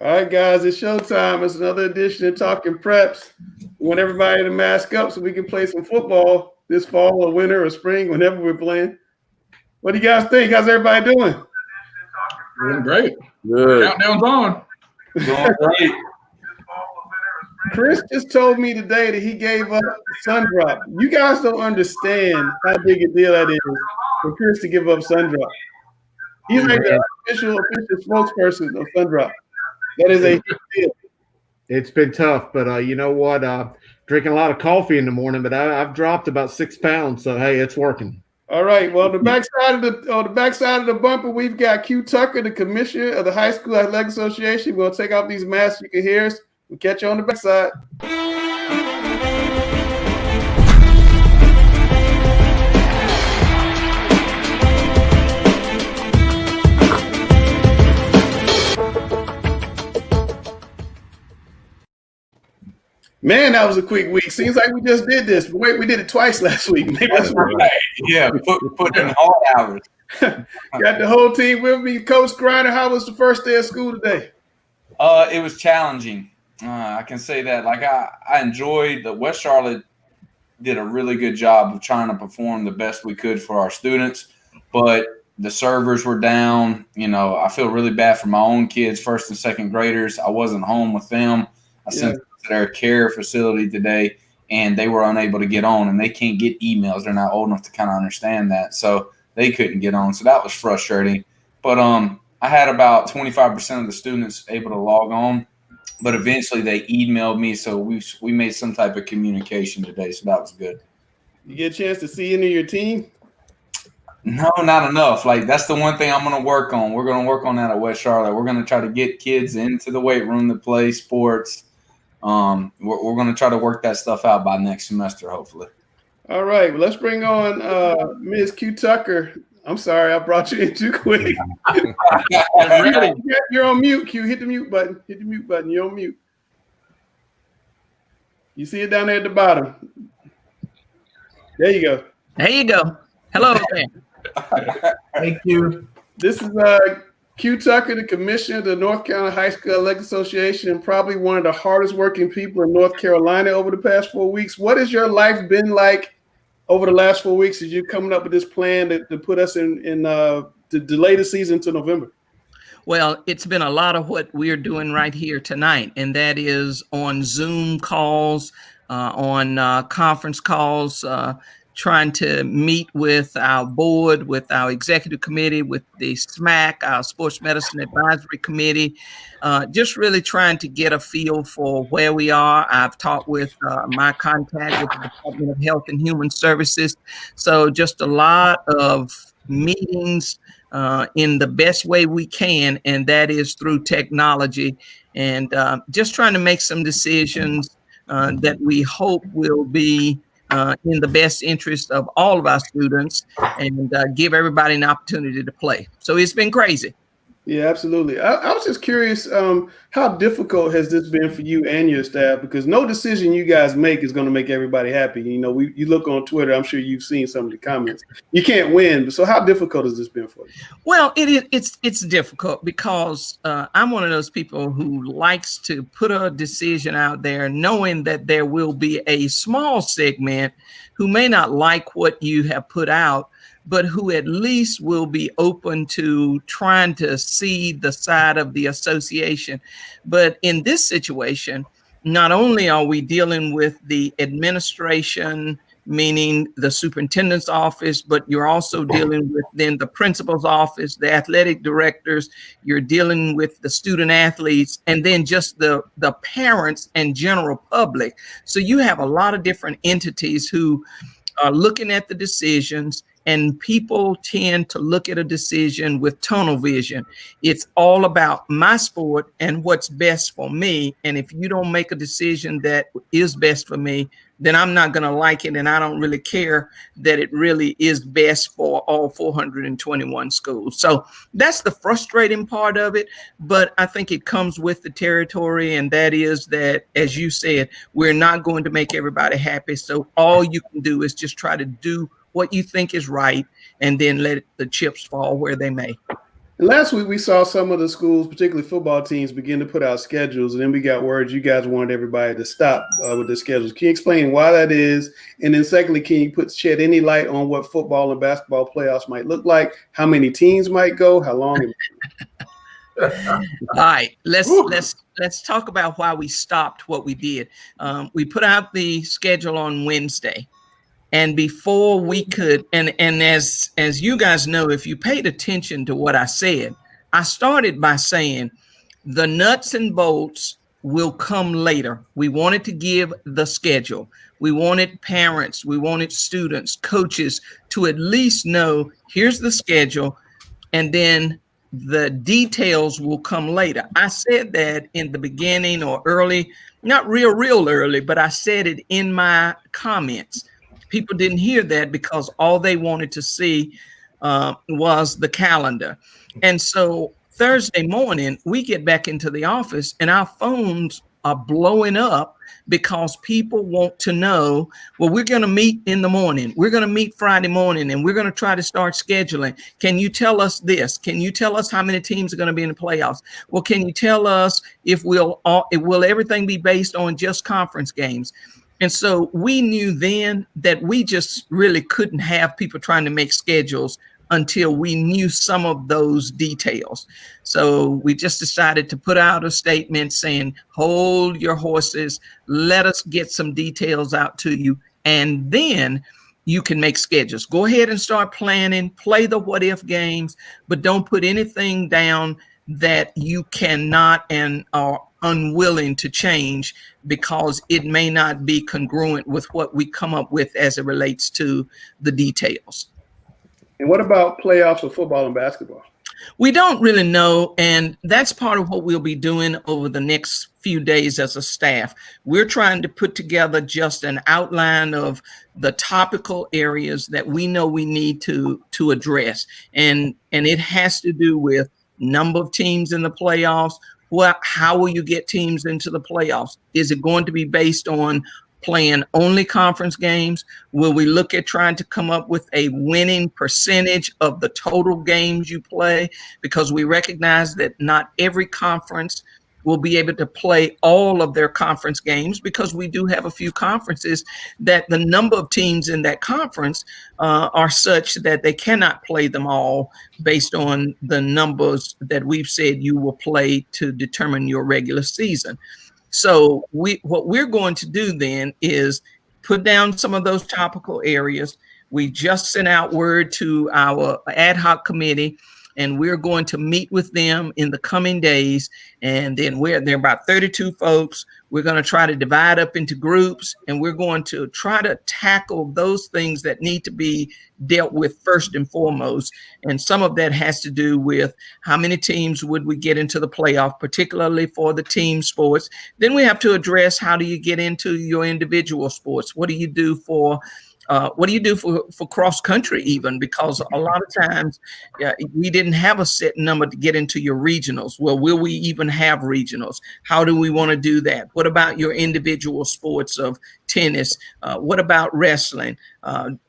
All right, guys, it's showtime. It's another edition of Talking Preps. We want everybody to mask up so we can play some football this fall or winter or spring, whenever we're playing. What do you guys think? How's everybody doing? Doing great. Good. Countdown's on. Doing great. Chris just told me today that he gave up sun drop. You guys don't understand how big a deal that is for Chris to give up sun drop. He's like the official spokesperson of sun drop. That is a huge deal. It's been tough, but you know what? Drinking a lot of coffee in the morning, but I've dropped about 6 pounds. So hey, it's working. All right. Well, the backside of the bumper, we've got Q Tucker, the commissioner of the High School Athletic Association. We'll take off these masks. You can hear us. We'll catch you on the backside. Man, that was a quick week. Seems like we just did this. But wait, we did it twice last week. Maybe that's right. Yeah, put in hard hours. Got the whole team with me. Coach Grier, how was the first day of school today? It was challenging. I can say that. Like I enjoyed that. West Charlotte did a really good job of trying to perform the best we could for our students, but the servers were down. You know, I feel really bad for my own kids, first and second graders. I wasn't home with them. I sent them to their care facility today, and they were unable to get on, and they can't get emails. They're not old enough to kind of understand that. So they couldn't get on. So that was frustrating. But I had about 25% of the students able to log on, but eventually they emailed me. So we made some type of communication today. So that was good. You get a chance to see any of your team? No, not enough. Like, that's the one thing I'm going to work on. We're going to work on that at West Charlotte. We're going to try to get kids into the weight room to play sports. We're going to try to work that stuff out by next semester, hopefully. All right. Well, let's bring on Ms. Q Tucker. I'm sorry, I brought you in too quick. You're on mute, Q. Hit the mute button. Hit the mute button. You're on mute. You see it down there at the bottom. There you go. There you go. Hello. Thank you. This is Q Tucker, the commissioner of the North Carolina High School Athletic Association, and probably one of the hardest working people in North Carolina over the past 4 weeks. What has your life been like over the last 4 weeks as you're coming up with this plan to put us in to delay the season to November? Well, it's been a lot of what we're doing right here tonight, and that is on Zoom calls, on conference calls, trying to meet with our board, with our executive committee, with the SMAC, our Sports Medicine Advisory Committee, just really trying to get a feel for where we are. I've talked with my contact with the Department of Health and Human Services. So just a lot of meetings in the best way we can, and that is through technology, and just trying to make some decisions that we hope will be in the best interest of all of our students and give everybody an opportunity to play. So it's been crazy. Yeah, absolutely. I was just curious, how difficult has this been for you and your staff? Because no decision you guys make is going to make everybody happy. You know, you look on Twitter, I'm sure you've seen some of the comments. You can't win. So how difficult has this been for you? Well, it's difficult because I'm one of those people who likes to put a decision out there knowing that there will be a small segment who may not like what you have put out, but who at least will be open to trying to see the side of the association. But in this situation, not only are we dealing with the administration, meaning the superintendent's office, but you're also dealing with then the principal's office, the athletic directors, you're dealing with the student athletes, and then just the parents and general public. So you have a lot of different entities who are looking at the decisions, and people tend to look at a decision with tunnel vision. It's all about my sport and what's best for me. And if you don't make a decision that is best for me, then I'm not going to like it. And I don't really care that it really is best for all 421 schools. So that's the frustrating part of it. But I think it comes with the territory. And that is that, as you said, we're not going to make everybody happy. So all you can do is just try to do what you think is right, and then let the chips fall where they may. And last week we saw some of the schools, particularly football teams, begin to put out schedules, and then we got word you guys wanted everybody to stop with the schedules. Can you explain why that is? And then secondly, can you shed any light on what football and basketball playoffs might look like? How many teams might go? How long? All right, let's talk about why we stopped what we did. We put out the schedule on Wednesday. And before we could, and as you guys know, if you paid attention to what I said, I started by saying the nuts and bolts will come later. We wanted to give the schedule. We wanted parents, we wanted students, coaches to at least know here's the schedule, and then the details will come later. I said that in the beginning or early, not real early, but I said it in my comments. People didn't hear that because all they wanted to see was the calendar. And so Thursday morning, we get back into the office and our phones are blowing up because people want to know, well, we're going to meet in the morning. We're going to meet Friday morning and we're going to try to start scheduling. Can you tell us this? Can you tell us how many teams are going to be in the playoffs? Well, can you tell us if will everything be based on just conference games? And so we knew then that we just really couldn't have people trying to make schedules until we knew some of those details. So we just decided to put out a statement saying, hold your horses, let us get some details out to you, and then you can make schedules. Go ahead and start planning, play the what if games, but don't put anything down that you cannot and are unwilling to change because it may not be congruent with what we come up with as it relates to the details. And what about playoffs for football and basketball? We don't really know, and that's part of what we'll be doing over the next few days as a staff. We're trying to put together just an outline of the topical areas that we know we need to address, and it has to do with number of teams in the playoffs. Well, how will you get teams into the playoffs? Is it going to be based on playing only conference games? Will we look at trying to come up with a winning percentage of the total games you play? Because we recognize that not every conference will be able to play all of their conference games, because we do have a few conferences that the number of teams in that conference are such that they cannot play them all based on the numbers that we've said you will play to determine your regular season. So what we're going to do then is put down some of those topical areas. We just sent out word to our ad hoc committee, and we're going to meet with them in the coming days. And then there are about 32 folks. We're going to try to divide up into groups, and we're going to try to tackle those things that need to be dealt with first and foremost. And some of that has to do with how many teams would we get into the playoff, particularly for the team sports. Then we have to address, how do you get into your individual sports? What do you do for cross country even? Because a lot of times we didn't have a set number to get into your regionals. Well, will we even have regionals? How do we want to do that? What about your individual sports of tennis? What about wrestling?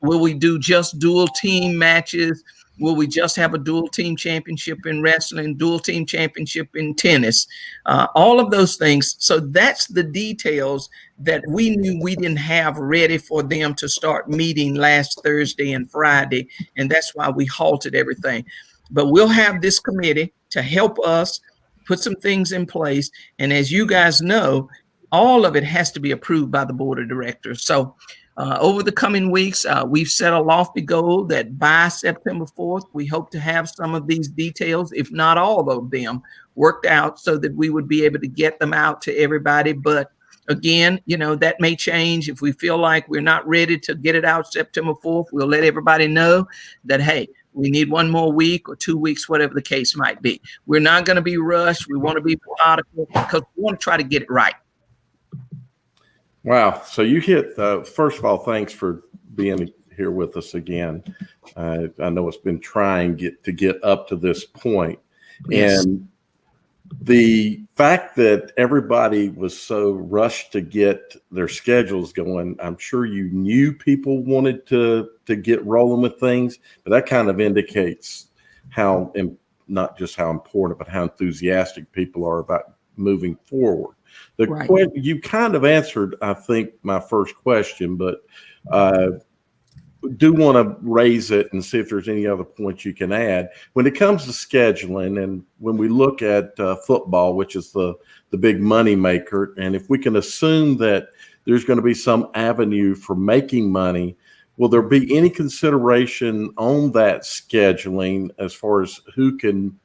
Will we do just dual team matches? Will we just have a dual team championship in wrestling, dual team championship in tennis? All of those things. So that's the details that we knew we didn't have ready for them to start meeting last Thursday and Friday. And that's why we halted everything. But we'll have this committee to help us put some things in place. And as you guys know, all of it has to be approved by the board of directors. So over the coming weeks, we've set a lofty goal that by September 4th, we hope to have some of these details, if not all of them, worked out so that we would be able to get them out to everybody. But again, that may change. If we feel like we're not ready to get it out September 4th, we'll let everybody know that, hey, we need one more week or 2 weeks, whatever the case might be. We're not going to be rushed. We want to be methodical because we want to try to get it right. Wow. So you hit, first of all, thanks for being here with us again. I know it's been trying to get up to this point. Yes. And the fact that everybody was so rushed to get their schedules going, I'm sure you knew people wanted to get rolling with things, but that kind of indicates how not just how important, but how enthusiastic people are about moving forward. Right. You kind of answered, I think, my first question, but do want to raise it and see if there's any other points you can add. When it comes to scheduling, and when we look at football, which is the big money maker, and if we can assume that there's going to be some avenue for making money, will there be any consideration on that scheduling as far as who can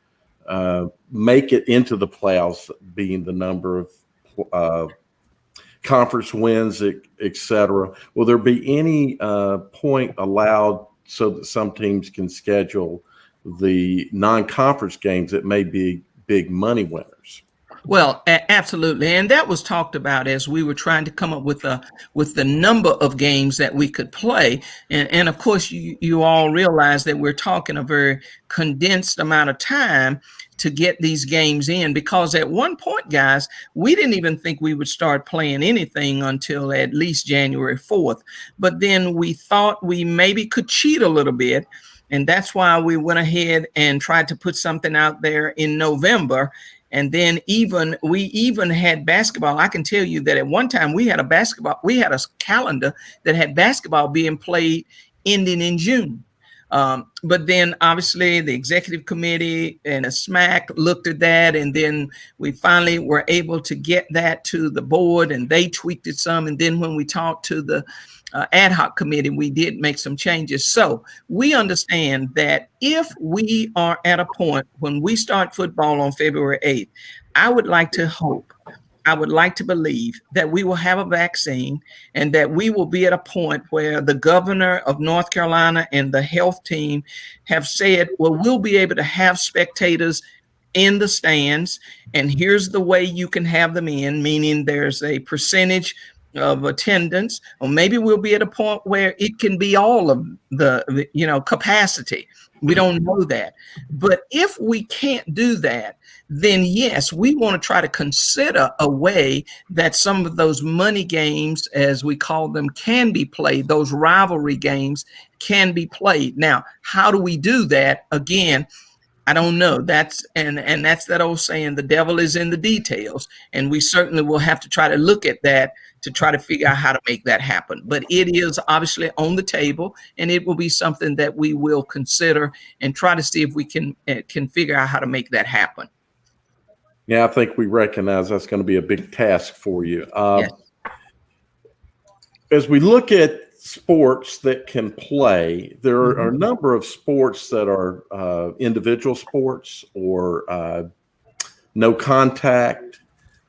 make it into the playoffs, being the number of conference wins, et cetera? Will there be any point allowed so that some teams can schedule the non-conference games that may be big money winners? Well, absolutely, and that was talked about as we were trying to come up with the number of games that we could play, and of course, you all realize that we're talking a very condensed amount of time to get these games in, because at one point, guys, we didn't even think we would start playing anything until at least January 4th. But then we thought we maybe could cheat a little bit. And that's why we went ahead and tried to put something out there in November. And then we even had basketball. I can tell you that at one time we had a calendar that had basketball being played ending in June. But then obviously the executive committee and a SMAC looked at that, and then we finally were able to get that to the board, and they tweaked it some. And then when we talked to the ad hoc committee, we did make some changes. So we understand that if we are at a point when we start football on February 8th, I would like to believe that we will have a vaccine and that we will be at a point where the governor of North Carolina and the health team have said, well, we'll be able to have spectators in the stands, and here's the way you can have them in, meaning there's a percentage of attendance, or maybe we'll be at a point where it can be all of the capacity. We don't know that. But if we can't do that, then yes, we want to try to consider a way that some of those money games, as we call them, can be played. Those rivalry games can be played. Now, how do we do that? Again, I don't know. That's that old saying, the devil is in the details. And we certainly will have to try to look at that to try to figure out how to make that happen. But it is obviously on the table, and it will be something that we will consider and try to see if we can figure out how to make that happen. Yeah, I think we recognize that's going to be a big task for you. Yes. As we look at sports that can play, there are a number of sports that are individual sports or no contact.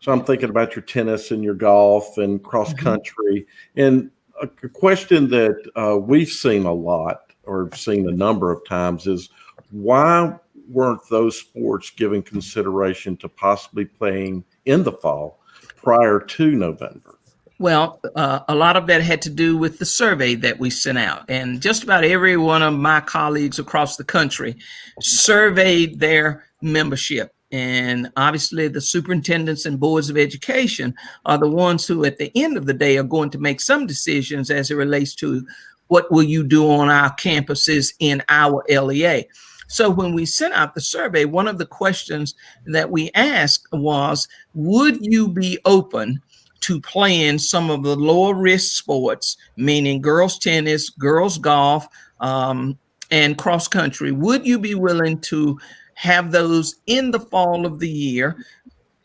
So I'm thinking about your tennis and your golf and cross country. And a question that we've seen a lot, or seen a number of times, is why weren't those sports given consideration to possibly playing in the fall prior to November? Well, a lot of that had to do with the survey that we sent out. And just about every one of my colleagues across the country surveyed their membership. And obviously the superintendents and boards of education are the ones who at the end of the day are going to make some decisions as it relates to what will you do on our campuses in our LEA. So when we sent out the survey, one of the questions that we asked was, would you be open to playing some of the lower risk sports, meaning girls tennis, girls golf, and cross country? Would you be willing to have those in the fall of the year?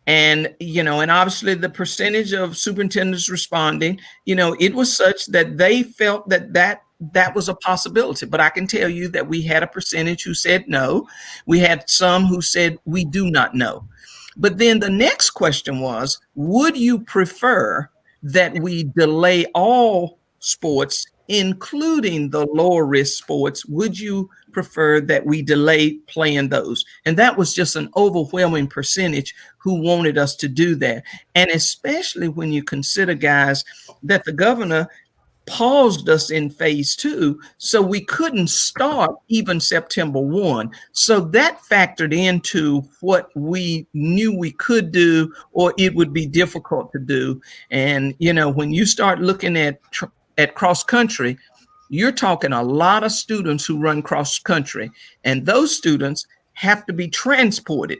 And, and obviously the percentage of superintendents responding, it was such that they felt that was a possibility. But I can tell you that we had a percentage who said no. We had some who said we do not know. But then the next question was, would you prefer that we delay all sports, including the lower risk sports? Would you prefer that we delay playing those? And that was just an overwhelming percentage who wanted us to do that. And especially when you consider, guys, that the governor paused us in phase 2, so we couldn't start even September 1. So that factored into what we knew we could do or it would be difficult to do. And, when you start looking at cross country, you're talking a lot of students who run cross country, and those students have to be transported.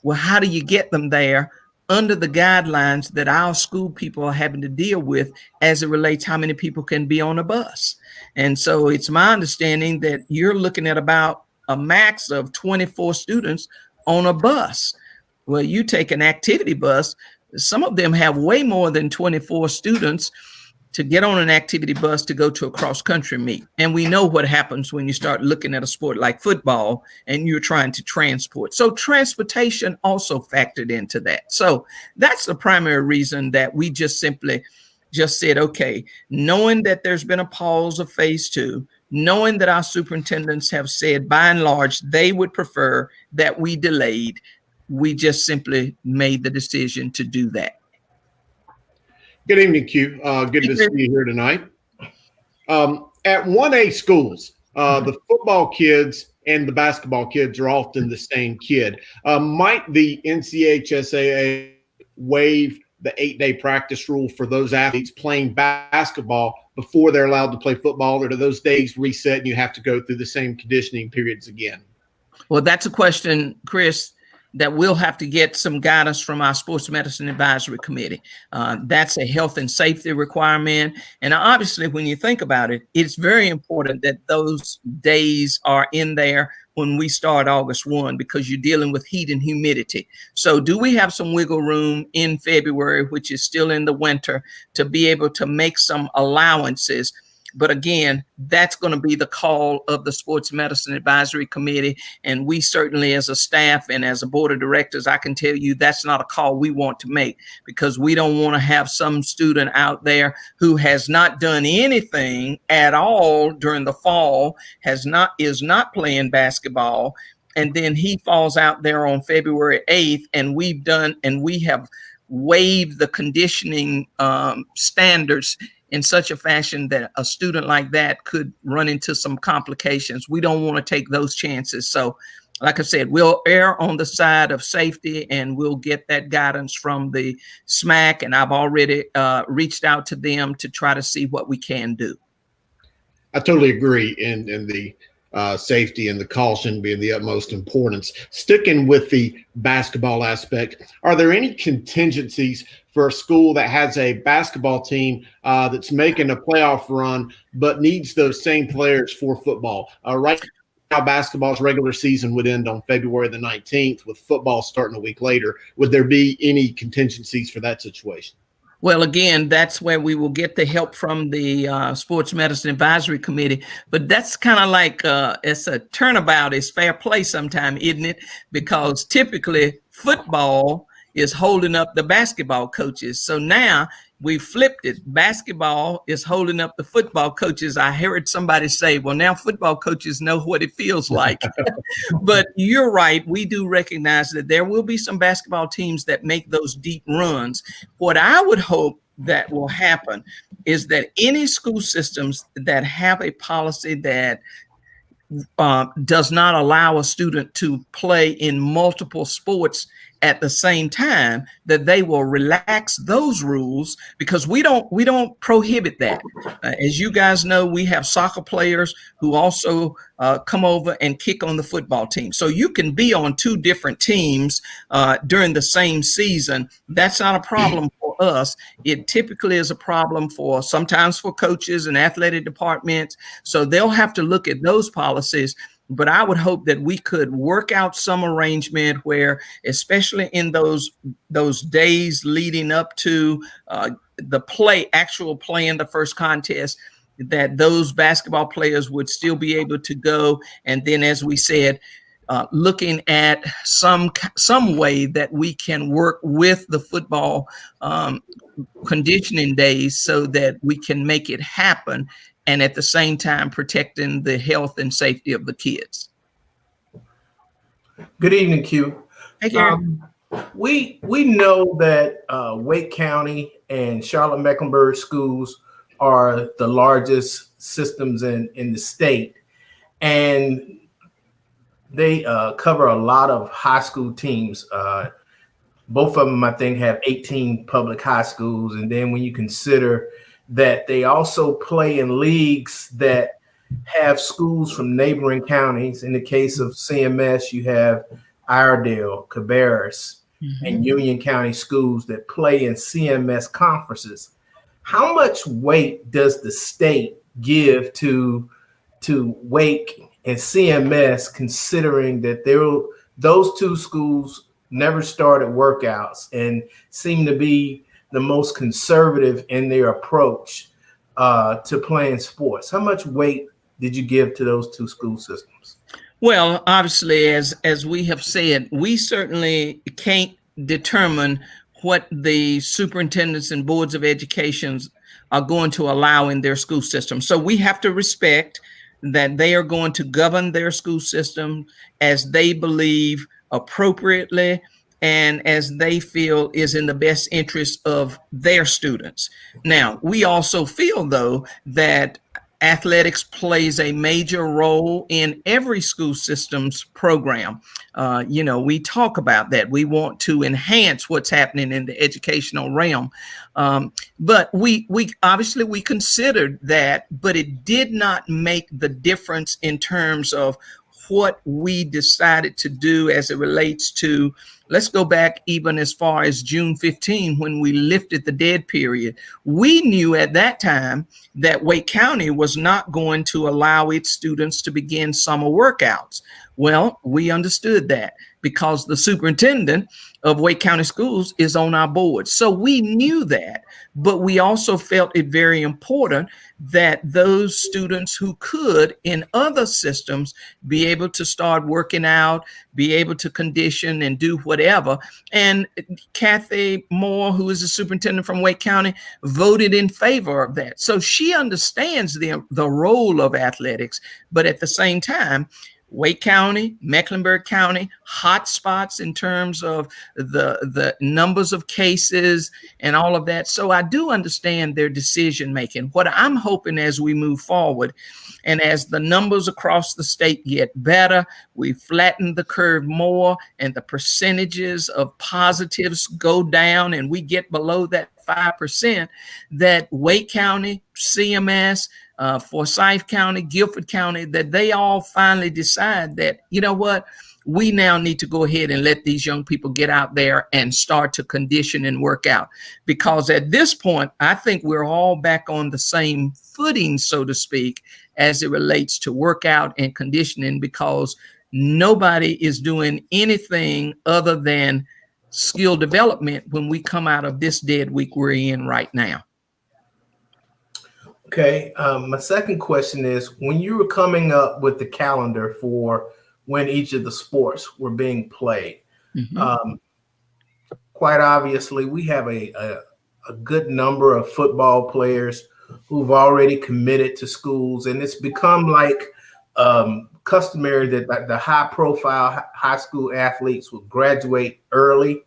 Well, how do you get them there under the guidelines that our school people are having to deal with as it relates how many people can be on a bus? And so it's my understanding that you're looking at about a max of 24 students on a bus. Well, you take an activity bus, some of them have way more than 24 students to get on an activity bus to go to a cross-country meet. And we know what happens when you start looking at a sport like football and you're trying to transport. So transportation also factored into that. So that's the primary reason that we just simply just said, okay, knowing that there's been a pause of phase 2, knowing that our superintendents have said by and large they would prefer that we delayed, we just simply made the decision to do that. Good evening, Q. Good to see you here tonight. At 1A schools, the football kids and the basketball kids are often the same kid. Might the NCHSAA waive the 8-day practice rule for those athletes playing basketball before they're allowed to play football, or do those days reset and you have to go through the same conditioning periods again? Well, that's a question, Chris, that we'll have to get some guidance from our Sports Medicine Advisory Committee. That's a health and safety requirement. And obviously, when you think about it, it's very important that those days are in there when we start August 1, because you're dealing with heat and humidity. So do we have some wiggle room in February, which is still in the winter, to be able to make some allowances? But again, that's going to be the call of the Sports Medicine Advisory Committee. And we certainly, as a staff and as a board of directors, I can tell you that's not a call we want to make, because we don't want to have some student out there who has not done anything at all during the fall, is not playing basketball, and then he falls out there on February 8th, and we have waived the conditioning standards in such a fashion that a student like that could run into some complications. We don't want to take those chances. So like I said, we'll err on the side of safety, and we'll get that guidance from the SMAC. And I've already reached out to them to try to see what we can do. I totally agree. And the safety and the caution being the utmost importance. Sticking with the basketball aspect, are there any contingencies for a school that has a basketball team that's making a playoff run but needs those same players for football? Right now, basketball's regular season would end on February the 19th, with football starting a week later. Would there be any contingencies for that situation? Well, again, that's where we will get the help from the Sports Medicine Advisory Committee. But that's kind of like it's a turnabout. It's fair play sometime, isn't it? Because typically football is holding up the basketball coaches. So now we flipped it. Basketball is holding up the football coaches. I heard somebody say, well, now football coaches know what it feels like. But you're right. We do recognize that there will be some basketball teams that make those deep runs. What I would hope that will happen is that any school systems that have a policy that does not allow a student to play in multiple sports at the same time, that they will relax those rules, because we don't prohibit that. As you guys know, we have soccer players who also come over and kick on the football team. So you can be on two different teams during the same season. That's not a problem for us. It typically is a problem sometimes for coaches and athletic departments. So they'll have to look at those policies. But I would hope that we could work out some arrangement where, especially in those days leading up to the actual play in the first contest, that those basketball players would still be able to go. And then, as we said, looking at some way that we can work with the football conditioning days so that we can make it happen, and at the same time protecting the health and safety of the kids. Good evening, Q. Hey, Gary. We know that Wake County and Charlotte-Mecklenburg schools are the largest systems in the state, and they cover a lot of high school teams. Both of them, I think, have 18 public high schools, and then when you consider that they also play in leagues that have schools from neighboring counties. In the case of CMS, you have Iredell, Cabarrus, and Union County schools that play in CMS conferences. How much weight does the state give to Wake and CMS, considering that those two schools never started workouts and seem to be the most conservative in their approach to playing sports? How much weight did you give to those two school systems? Well, obviously, as we have said, we certainly can't determine what the superintendents and boards of education are going to allow in their school system. So we have to respect that they are going to govern their school system as they believe appropriately and as they feel is in the best interest of their students. Now, we also feel, though, that athletics plays a major role in every school system's program. We talk about that. We want to enhance what's happening in the educational realm. But we obviously we considered that, but it did not make the difference in terms of what we decided to do as it relates to, let's go back even as far as June 15, when we lifted the dead period. We knew at that time that Wake County was not going to allow its students to begin summer workouts. Well, we understood that because the superintendent of Wake County Schools is on our board. So we knew that, but we also felt it very important that those students who could in other systems be able to start working out, be able to condition and do whatever. And Kathy Moore, who is the superintendent from Wake County, voted in favor of that. So she understands the role of athletics, but at the same time, Wake County, Mecklenburg County, hot spots in terms of the numbers of cases and all of that. So I do understand their decision making. What I'm hoping as we move forward and as the numbers across the state get better, we flatten the curve more and the percentages of positives go down and we get below that 5%, that Wake County, CMS, Forsyth County, Guilford County, that they all finally decide that, you know what, we now need to go ahead and let these young people get out there and start to condition and work out. Because at this point, I think we're all back on the same footing, so to speak, as it relates to workout and conditioning, because nobody is doing anything other than skill development when we come out of this dead week we're in right now. Okay. My second question is, when you were coming up with the calendar for when each of the sports were being played, quite obviously we have a good number of football players who've already committed to schools, and it's become like customary that the high profile high school athletes will graduate early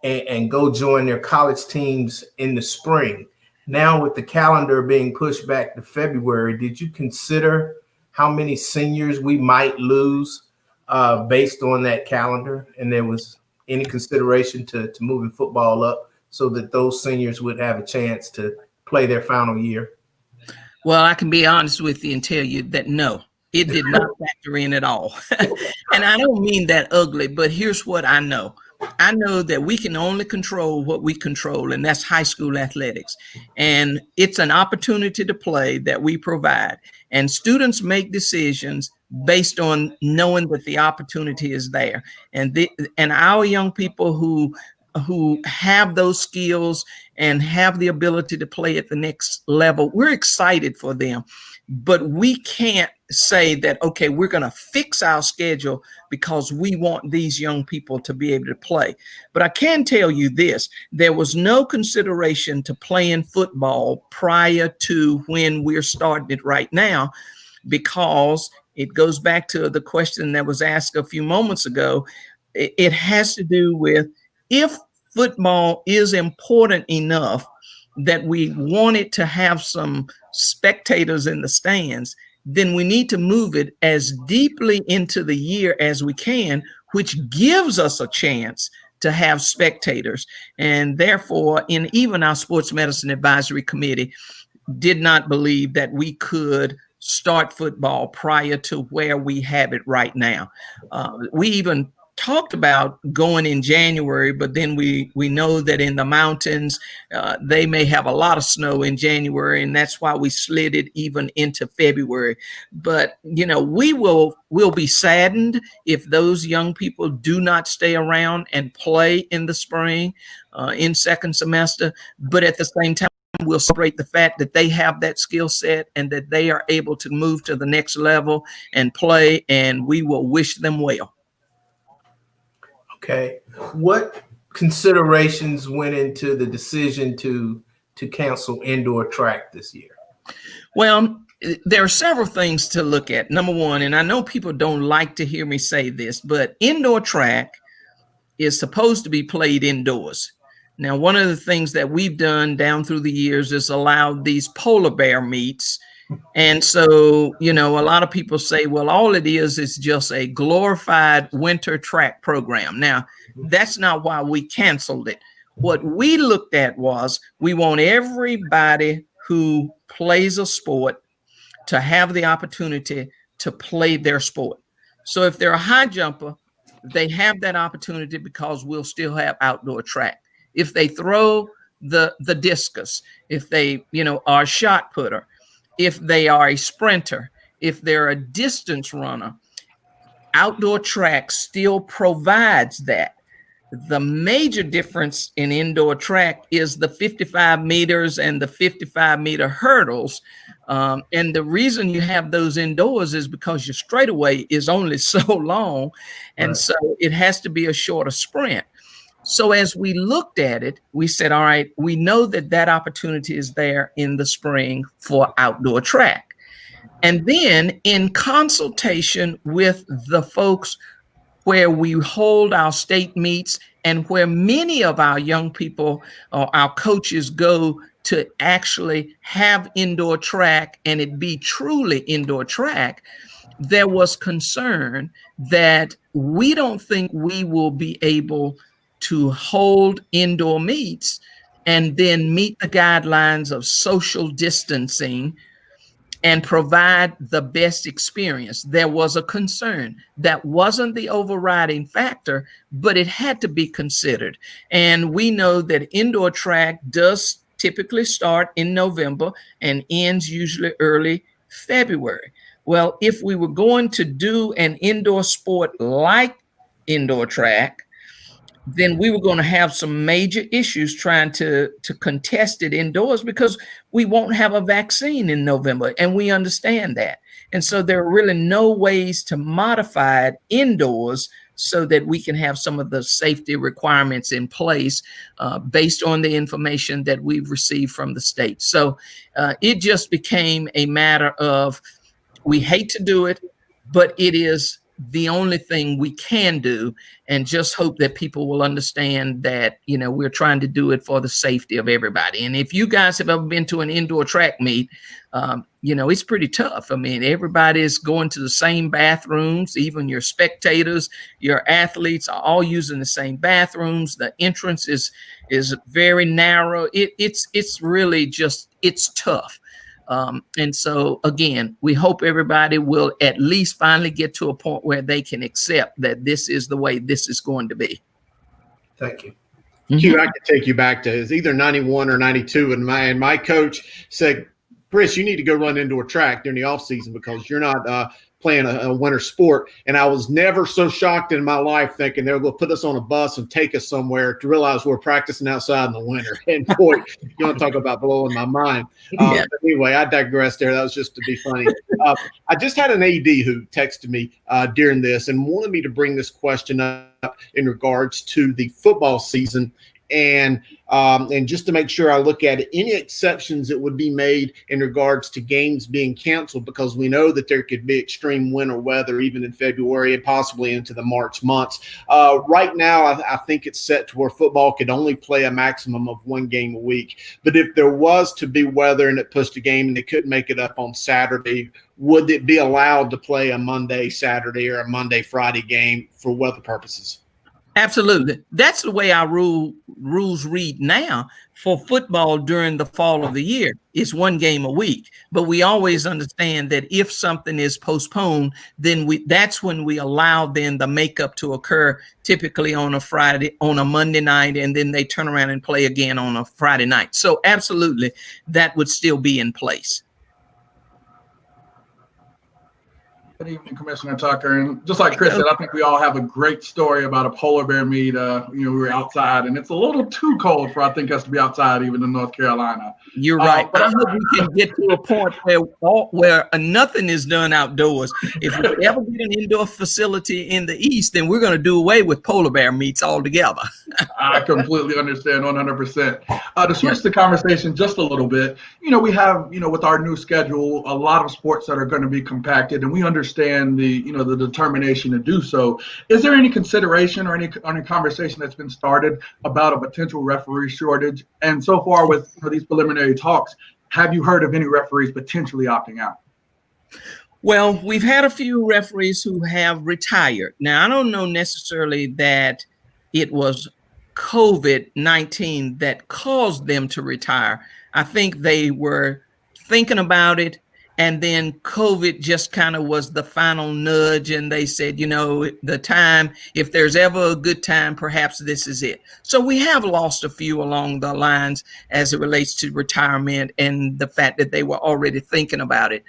and go join their college teams in the spring. Now, with the calendar being pushed back to February, did you consider how many seniors we might lose based on that calendar? And there was any consideration to moving football up so that those seniors would have a chance to play their final year? Well, I can be honest with you and tell you that no, it did not factor in at all. And I don't mean that ugly, but here's what I know. I know that we can only control what we control, and that's high school athletics. And it's an opportunity to play that we provide. And students make decisions based on knowing that the opportunity is there. And our young people who have those skills and have the ability to play at the next level, we're excited for them. But we can't say that, okay, we're going to fix our schedule because we want these young people to be able to play. But I can tell you this, there was no consideration to playing football prior to when we're starting it right now, because it goes back to the question that was asked a few moments ago. It has to do with, if football is important enough that we wanted to have some spectators in the stands, then we need to move it as deeply into the year as we can, which gives us a chance to have spectators. And therefore, in even our sports medicine advisory committee did not believe that we could start football prior to where we have it right now. We even talked about going in January, but then we know that in the mountains, they may have a lot of snow in January, and that's why we slid it even into February. But, we'll be saddened if those young people do not stay around and play in the spring, in second semester. But at the same time, we'll celebrate the fact that they have that skill set and that they are able to move to the next level and play, and we will wish them well. Okay. What considerations went into the decision to cancel indoor track this year? Well, there are several things to look at. Number one, and I know people don't like to hear me say this, but indoor track is supposed to be played indoors. Now, one of the things that we've done down through the years is allowed these polar bear meets. And so, a lot of people say, well, all it is just a glorified winter track program. Now, that's not why we canceled it. What we looked at was we want everybody who plays a sport to have the opportunity to play their sport. So if they're a high jumper, they have that opportunity because we'll still have outdoor track. If they throw the discus, if they, are a shot putter, if they are a sprinter, if they're a distance runner, outdoor track still provides that. The major difference in indoor track is the 55 meters and the 55-meter hurdles. And the reason you have those indoors is because your straightaway is only so long. And right. So it has to be a shorter sprint. So as we looked at it, we said, all right, we know that opportunity is there in the spring for outdoor track. And then in consultation with the folks where we hold our state meets and where many of our young people or our coaches go to actually have indoor track and it be truly indoor track, there was concern that we don't think we will be able to hold indoor meets and then meet the guidelines of social distancing and provide the best experience. There was a concern. That wasn't the overriding factor, but it had to be considered. And we know that indoor track does typically start in November and ends usually early February. Well, if we were going to do an indoor sport like indoor track, then we were going to have some major issues trying to contest it indoors because we won't have a vaccine in November, and we understand that. And so there are really no ways to modify it indoors so that we can have some of the safety requirements in place based on the information that we've received from the state. So it just became a matter of we hate to do it, but it is the only thing we can do, and just hope that people will understand that, we're trying to do it for the safety of everybody. And if you guys have ever been to an indoor track meet, it's pretty tough. I mean, everybody is going to the same bathrooms, even your spectators, your athletes are all using the same bathrooms. The entrance is very narrow. It's really just, it's tough. And so, again, we hope everybody will at least finally get to a point where they can accept that this is the way this is going to be. Thank you. Q, I could take you back to it's either 91 or 92. And my coach said, Chris, you need to go run indoor track during the off season because you're not playing a winter sport. And I was never so shocked in my life thinking they were going to put us on a bus and take us somewhere to realize we're practicing outside in the winter. And boy, you want to talk about blowing my mind. But anyway, I digressed there. That was just to be funny. I just had an AD who texted me during this and wanted me to bring this question up in regards to the football season. And just to make sure I look at it, any exceptions that would be made in regards to games being canceled, because we know that there could be extreme winter weather even in February and possibly into the March months. Right now, I think it's set to where football could only play a maximum of one game a week. But if there was to be weather and it pushed a game and they couldn't make it up on Saturday, would it be allowed to play a Monday, Saturday, or a Monday, Friday game for weather purposes? Absolutely. That's the way our rules read now for football during the fall of the year. It's one game a week, but we always understand that if something is postponed, then that's when we allow then the makeup to occur, typically on a Monday night, and then they turn around and play again on a Friday night. So absolutely, that would still be in place. Good evening, Commissioner Tucker. And just like Chris said, I think we all have a great story about a polar bear meet. We were outside, and it's a little too cold for, I think, us to be outside, even in North Carolina. You're right. But I hope we can get to a point where nothing is done outdoors. If we ever get an indoor facility in the East, then we're going to do away with polar bear meets altogether. I completely understand 100%. To switch the conversation just a little bit, we have, with our new schedule, a lot of sports that are going to be compacted, and we understand the determination to do so. Is there any consideration or any conversation that's been started about a potential referee shortage? And so far with these preliminary talks, have you heard of any referees potentially opting out? Well, we've had a few referees who have retired. Now, I don't know necessarily that it was COVID-19 that caused them to retire. I think they were thinking about it, and then COVID just kind of was the final nudge, and they said, the time, if there's ever a good time, perhaps this is it. So we have lost a few along the lines as it relates to retirement and the fact that they were already thinking about it.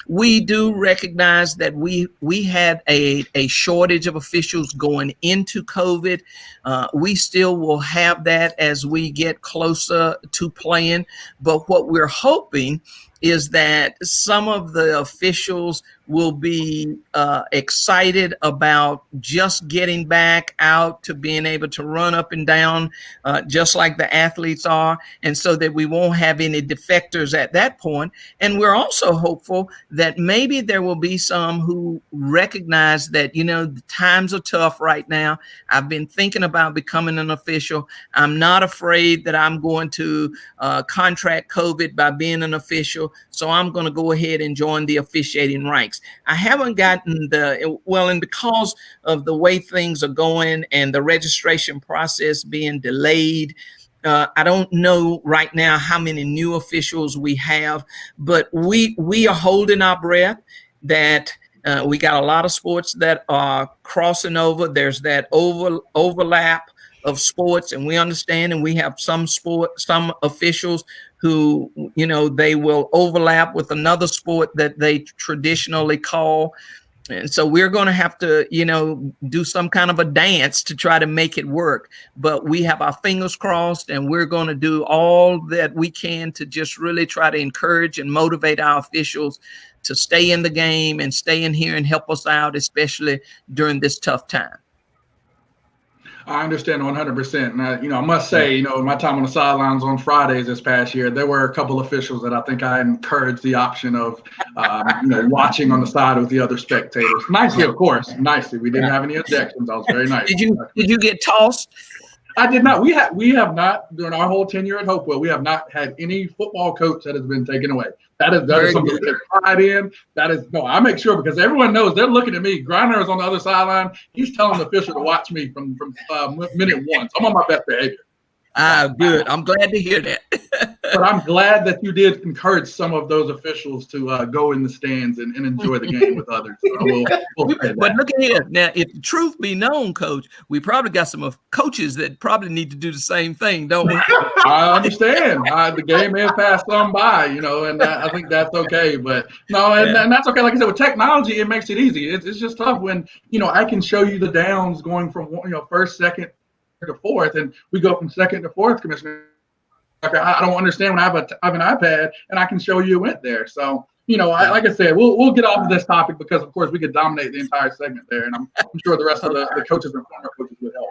We do recognize that we had a shortage of officials going into COVID. We still will have that as we get closer to playing. But what we're hoping is that some of the officials will be excited about just getting back out to being able to run up and down just like the athletes are, and so that we won't have any defectors at that point. And we're also hopeful that maybe there will be some who recognize that, the times are tough right now. I've been thinking about becoming an official. I'm not afraid that I'm going to contract COVID by being an official, so I'm going to go ahead and join the officiating ranks. I haven't gotten and because of the way things are going and the registration process being delayed, I don't know right now how many new officials we have, but we are holding our breath that we got a lot of sports that are crossing over. There's that overlap of sports, and we understand, and we have some officials who, they will overlap with another sport that they traditionally call. And so we're going to have to, do some kind of a dance to try to make it work. But we have our fingers crossed, and we're going to do all that we can to just really try to encourage and motivate our officials to stay in the game and stay in here and help us out, especially during this tough time. I understand 100%. And I must say, in my time on the sidelines on Fridays this past year, there were a couple officials that I think I encouraged the option of, watching on the side with the other spectators. Nicely, of course. Nicely. We didn't have any objections. I was very nice. Did you get tossed? I did not. We have not, during our whole tenure at Hopewell, we have not had any football coach that has been taken away. That is something we take pride in. I make sure, because everyone knows they're looking at me. Griner is on the other sideline. He's telling the official to watch me from minute one. So I'm on my best behavior. Good. I'm glad to hear that. But I'm glad that you did encourage some of those officials to go in the stands and enjoy the game with others. So but look at here. Now, if the truth be known, Coach, we probably got some coaches that probably need to do the same thing, don't we? I understand. The game may have passed some by, and I think that's okay. But no, and that's okay. Like I said, with technology, it makes it easy. It's just tough when, I can show you the downs going from, first, second to fourth, and we go from second to fourth, Commissioner. I don't understand when I have an iPad and I can show you it went there. So, like I said, we'll get off of this topic because, of course, we could dominate the entire segment there, and I'm sure the rest of the coaches and former coaches would help.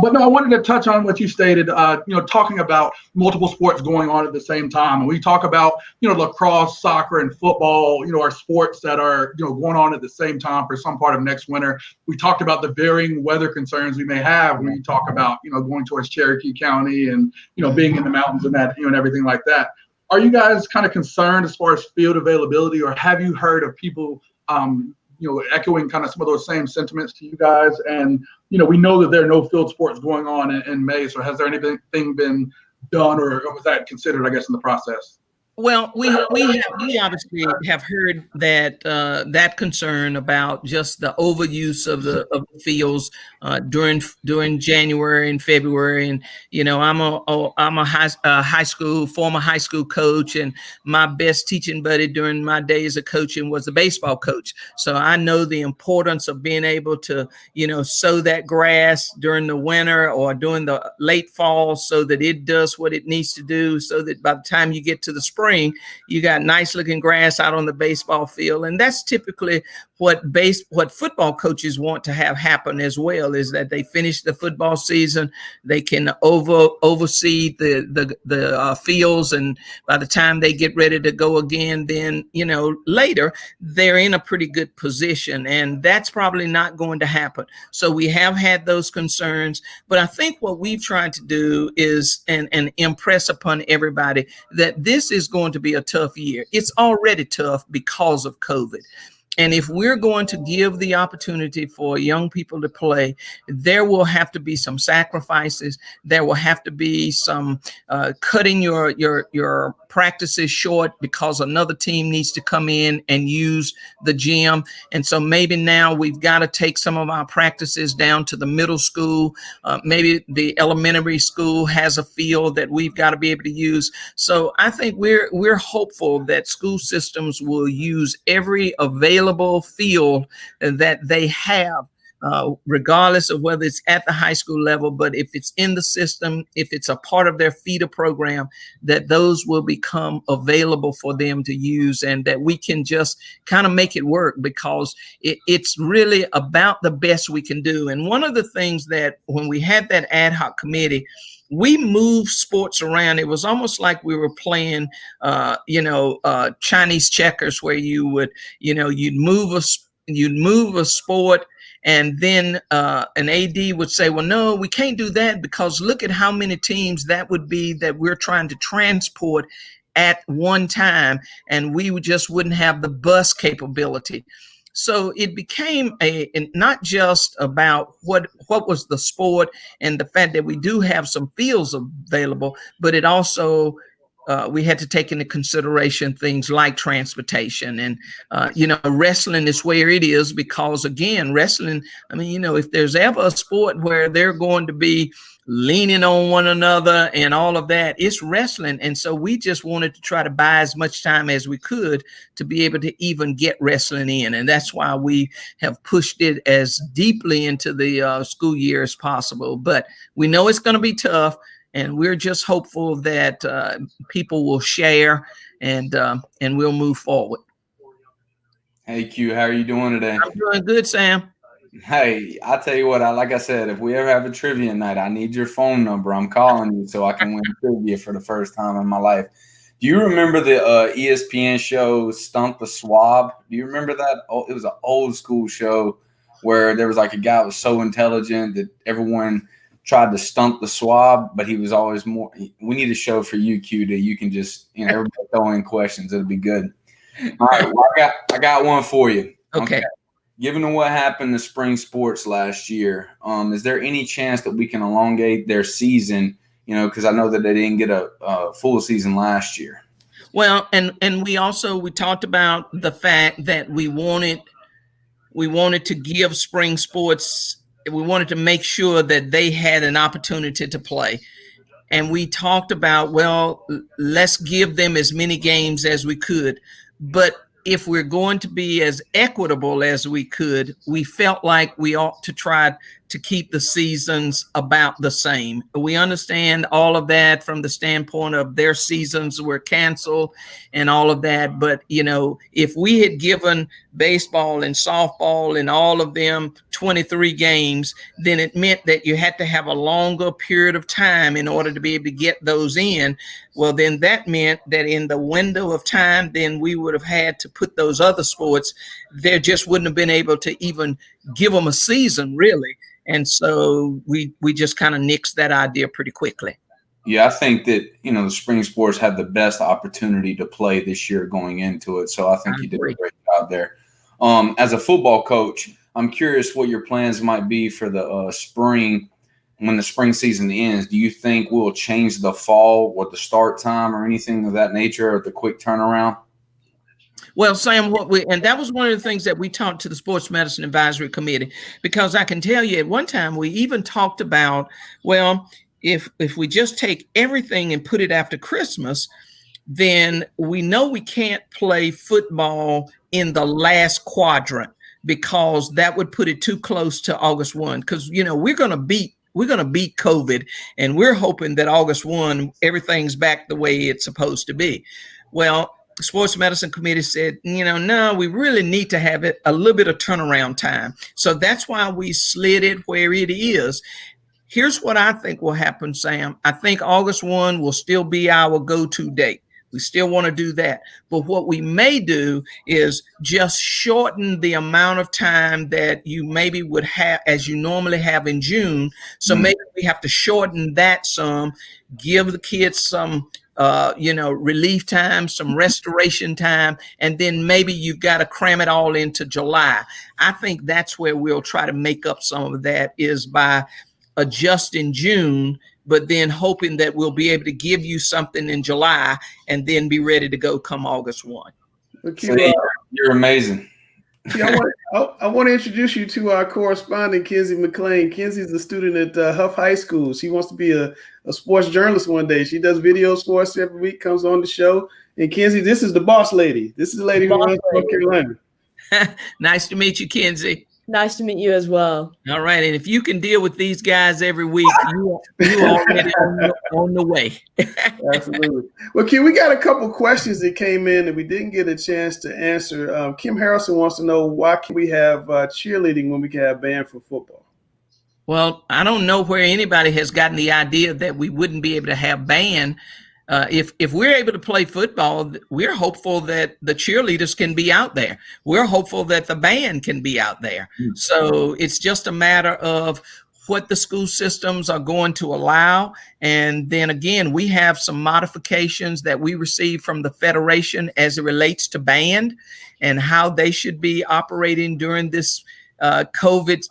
But no, I wanted to touch on what you stated, talking about multiple sports going on at the same time. And we talk about, lacrosse, soccer, and football, our sports that are, going on at the same time for some part of next winter. We talked about the varying weather concerns we may have when you talk about, going towards Cherokee County and, being in the mountains and that, and everything like that. Are you guys kind of concerned as far as field availability, or have you heard of people echoing kind of some of those same sentiments to you guys. And, we know that there are no field sports going on in May. So has there anything been done or was that considered, I guess, in the process? Well, we obviously have heard that that concern about just the overuse of the fields during January and February, and I'm a former high school coach, and my best teaching buddy during my days of coaching was the baseball coach. So I know the importance of being able to sow that grass during the winter or during the late fall, so that it does what it needs to do, so that by the time you get to the spring, you got nice looking grass out on the baseball field. And that's typically what football coaches want to have happen as well, is that they finish the football season, they can oversee the fields, and by the time they get ready to go again, then later they're in a pretty good position, and that's probably not going to happen. So we have had those concerns, but I think what we've tried to do is and impress upon everybody that this is going to be a tough year. It's already tough because of COVID. And if we're going to give the opportunity for young people to play, there will have to be some sacrifices. There will have to be some cutting your practices short because another team needs to come in and use the gym. And so maybe now we've got to take some of our practices down to the middle school. Maybe the elementary school has a field that we've got to be able to use. So I think we're hopeful that school systems will use every available field that they have, regardless of whether it's at the high school level. But if it's in the system, if it's a part of their feeder program, that those will become available for them to use, and that we can just kind of make it work, because it's really about the best we can do. And one of the things that when we had that ad hoc committee, we moved sports around. It was almost like we were playing, Chinese checkers, where you would, you'd move a sport, and then an AD would say, well, no, we can't do that, because look at how many teams that would be that we're trying to transport at one time, and we just wouldn't have the bus capability. So it became not just about what was the sport and the fact that we do have some fields available, but it also we had to take into consideration things like transportation. And wrestling is where it is, because again, wrestling, if there's ever a sport where they're going to be leaning on one another and all of that, it's wrestling. And so we just wanted to try to buy as much time as we could to be able to even get wrestling in. And that's why we have pushed it as deeply into the school year as possible. But we know it's going to be tough, and we're just hopeful that people will share and we'll move forward. Hey, Q, how are you doing today? I'm doing good, Sam. Hey, I'll tell you what, like I said, if we ever have a trivia night, I need your phone number. I'm calling you so I can win trivia for the first time in my life. Do you remember the ESPN show Stump the Swab? Do you remember that? It was an old school show where there was like a guy who was so intelligent that everyone tried to stump the swab, but he was always more. We need a show for you, Q, that you can just, everybody throw in questions. It'll be good. All right, well, I got one for you. Okay. Given what happened to spring sports last year, is there any chance that we can elongate their season? Because I know that they didn't get a full season last year. Well, and we talked about the fact that we wanted to give spring sports. We wanted to make sure that they had an opportunity to play. And we talked about, well, let's give them as many games as we could. But if we're going to be as equitable as we could, we felt like we ought to try to keep the seasons about the same. We understand all of that from the standpoint of their seasons were canceled and all of that. But, if we had given baseball and softball and all of them 23 games, then it meant that you had to have a longer period of time in order to be able to get those in. Well, then that meant that in the window of time, then we would have had to put those other sports, there just wouldn't have been able to even give them a season, really. And so we just kind of nixed that idea pretty quickly. Yeah, I think that, the spring sports had the best opportunity to play this year going into it. So I think you did a great job there. As a football coach, I'm curious what your plans might be for the spring when the spring season ends. Do you think we'll change the fall with the start time or anything of that nature, or the quick turnaround? Well, Sam, and that was one of the things that we talked to the Sports Medicine Advisory Committee, because I can tell you at one time we even talked about, well, if we just take everything and put it after Christmas, then we know we can't play football in the last quadrant, because that would put it too close to August 1. Because, you know, we're going to beat COVID, and we're hoping that August 1, everything's back the way it's supposed to be. Well, the Sports Medicine Committee said, you know, no, we really need to have it a little bit of turnaround time. So that's why we slid it where it is. Here's what I think will happen, Sam. I think August 1 will still be our go-to date. We still want to do that. But what we may do is just shorten the amount of time that you maybe would have as you normally have in June. So maybe we have to shorten that some, give the kids some relief time, some restoration time, and then maybe you've got to cram it all into July. I think that's where we'll try to make up some of that, is by adjusting June, but then hoping that we'll be able to give you something in July and then be ready to go come August 1. You're amazing. I want to introduce you to our correspondent, Kenzie Mclean. Kenzie's a student at Huff High School. She wants to be a sports journalist one day. She does videos for us every week, comes on the show. And Kenzie, this is the boss lady. This is the lady who runs North Carolina. Nice to meet you, Kenzie. Nice to meet you as well. All right. And if you can deal with these guys every week, you already on the way. Absolutely. Well, Kim, we got a couple questions that came in that we didn't get a chance to answer. Kim Harrelson wants to know, why can we have cheerleading when we can have band for football? Well, I don't know where anybody has gotten the idea that we wouldn't be able to have band. If we're able to play football, we're hopeful that the cheerleaders can be out there. We're hopeful that the band can be out there. So it's just a matter of what the school systems are going to allow. And then again, we have some modifications that we received from the Federation as it relates to band and how they should be operating during this COVID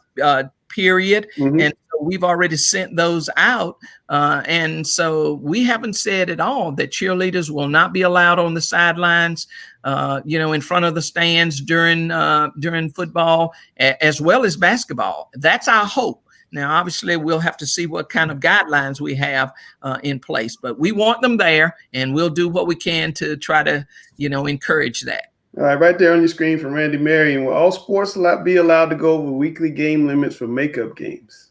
period. And so we've already sent those out. And so we haven't said at all that cheerleaders will not be allowed on the sidelines, in front of the stands during football, as well as basketball. That's our hope. Now, obviously, we'll have to see what kind of guidelines we have in place, but we want them there, and we'll do what we can to try to, encourage that. All right, right there on your screen from Randy Marion. Will all sports be allowed to go over weekly game limits for makeup games?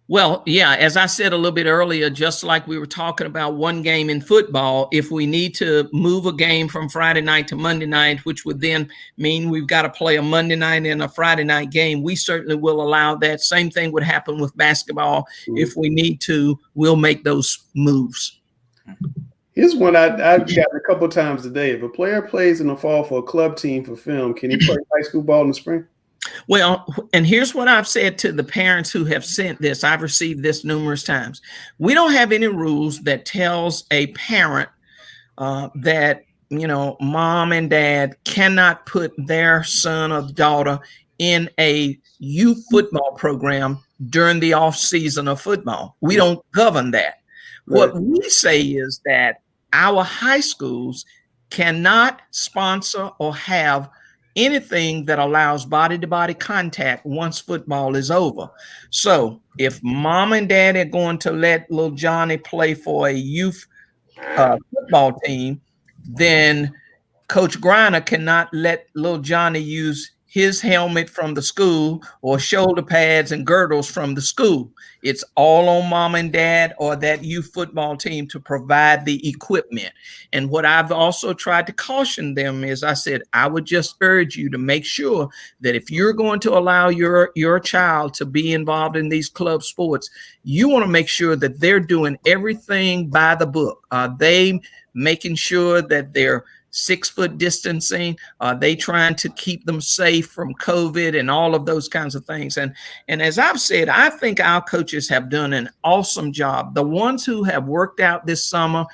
Well, yeah, as I said a little bit earlier, just like we were talking about one game in football, if we need to move a game from Friday night to Monday night, which would then mean we've got to play a Monday night and a Friday night game, we certainly will allow that. Same thing would happen with basketball. If we need to, we'll make those moves. Here's one I've gotten a couple times today. If a player plays in the fall for a club team for film, can he play high school ball in the spring? Well, and here's what I've said to the parents who have sent this. I've received this numerous times. We don't have any rules that tells a parent that, mom and dad cannot put their son or daughter in a youth football program during the off season of football. We don't govern that. Right. What we say is that our high schools cannot sponsor or have anything that allows body-to-body contact once football is over. So if mom and dad are going to let little Johnny play for a youth football team, then Coach Griner cannot let little Johnny use his helmet from the school or shoulder pads and girdles from the school. It's all on mom and dad or that youth football team to provide the equipment. And what I've also tried to caution them is, I said, I would just urge you to make sure that if you're going to allow your child to be involved in these club sports, you want to make sure that they're doing everything by the book. Are they making sure that they're 6 foot distancing? Are they trying to keep them safe from COVID and all of those kinds of things? And as I've said, I think our coaches have done an awesome job. The ones who have worked out this summer,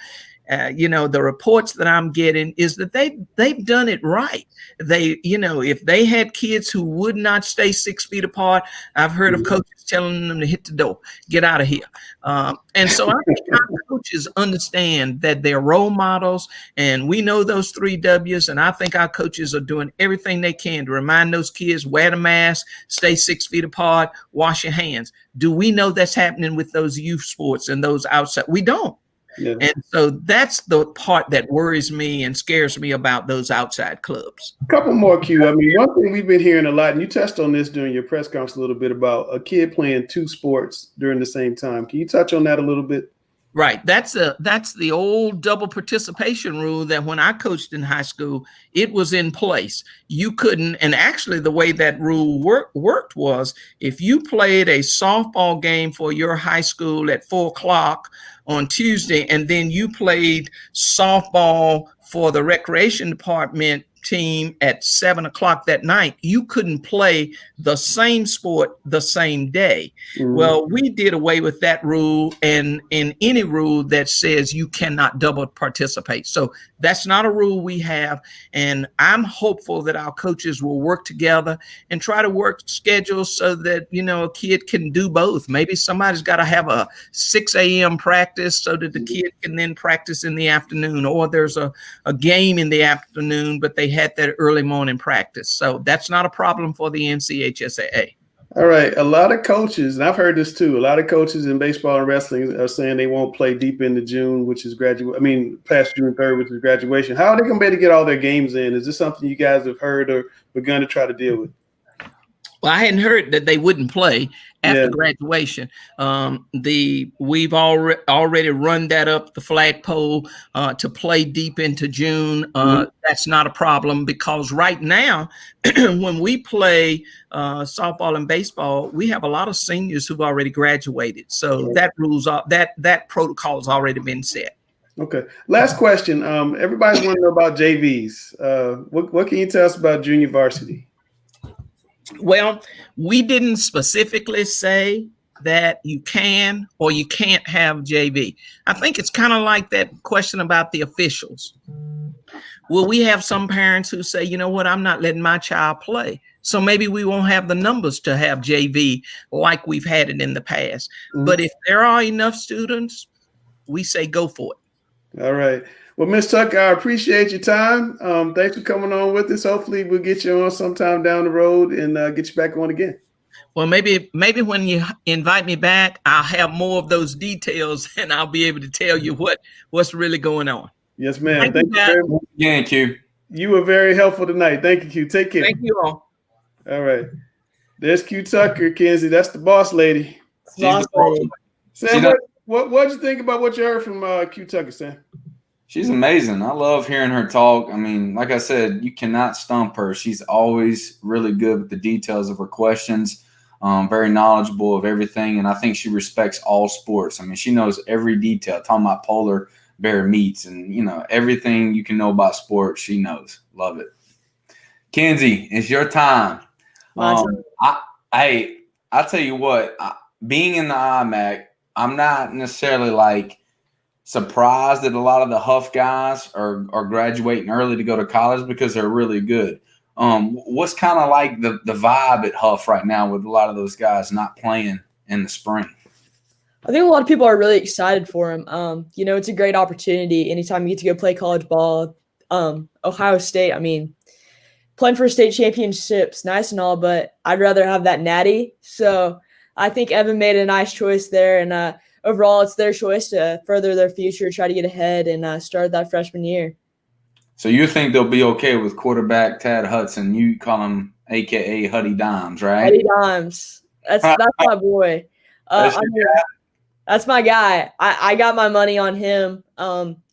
the reports that I'm getting is that they've done it right. If they had kids who would not stay 6 feet apart, I've heard of coaches telling them to hit the door, get out of here. And so I think our coaches understand that they're role models, and we know those 3 W's. And I think our coaches are doing everything they can to remind those kids, wear the mask, stay 6 feet apart, wash your hands. Do we know that's happening with those youth sports and those outside? We don't. Yeah. And so that's the part that worries me and scares me about those outside clubs. A couple more, Q. I mean, one thing we've been hearing a lot, and you touched on this during your press conference a little bit, about a kid playing 2 sports during the same time. Can you touch on that a little bit? Right. That's the old double participation rule that when I coached in high school, it was in place. You couldn't, and actually the way that rule worked was if you played a softball game for your high school at 4:00 on Tuesday, and then you played softball for the recreation department team at 7:00 that night, you couldn't play the same sport the same day. Mm-hmm. Well, we did away with that rule and in any rule that says you cannot double participate. So that's not a rule we have. And I'm hopeful that our coaches will work together and try to work schedules so that, a kid can do both. Maybe somebody's got to have a 6 a.m. practice so that the kid can then practice in the afternoon, or there's a game in the afternoon, but they had that early morning practice. So that's not a problem for the NCHSAA. All right. A lot of coaches, and I've heard this too, a lot of coaches in baseball and wrestling are saying they won't play deep into June, which is past June 3rd, which is graduation. How are they going to be able to get all their games in? Is this something you guys have heard or begun to try to deal with? Well, I hadn't heard that they wouldn't play after graduation. We've already run that up the flagpole to play deep into June. That's not a problem, because right now, when we play softball and baseball, we have a lot of seniors who've already graduated. So that protocol has already been set. Okay. Last question. Everybody's want to know about JVs. What can you tell us about junior varsity? Well, we didn't specifically say that you can or you can't have JV. I think it's kind of like that question about the officials. Well, we have some parents who say, you know what, I'm not letting my child play. So maybe we won't have the numbers to have JV like we've had it in the past. Mm-hmm. But if there are enough students, we say go for it. All right. Well, Ms. Tucker, I appreciate your time. Thanks for coming on with us. Hopefully we'll get you on sometime down the road and get you back on again. Well, maybe when you invite me back, I'll have more of those details and I'll be able to tell you what's really going on. Yes, ma'am. Thank you very much. Thank you. You were very helpful tonight. Thank you, Q. Take care. Thank you all. All right. There's Q Tucker, Kenzie. That's the boss lady. Boss lady. Sam, what'd you think about what you heard from Q Tucker, Sam? She's amazing. I love hearing her talk. I mean, like I said, you cannot stump her. She's always really good with the details of her questions, very knowledgeable of everything, and I think she respects all sports. I mean, she knows every detail, talking about polar bear meats and, everything you can know about sports, she knows. Love it. Kenzie, it's your time. I tell you what, being in the IMAC, I'm not necessarily surprised that a lot of the Huff guys are graduating early to go to college because they're really good. What's kind of like the vibe at Huff right now with a lot of those guys not playing in the spring? I think a lot of people are really excited for him. It's a great opportunity. Anytime you get to go play college ball, Ohio State, playing for a state championship's nice and all, but I'd rather have that natty. So I think Evan made a nice choice there, and overall, it's their choice to further their future, try to get ahead, and start that freshman year. So you think they'll be okay with quarterback Tad Hudson? You call him AKA Huddy Dimes, right? Huddy Dimes. That's my boy. That's my guy. I got my money on him.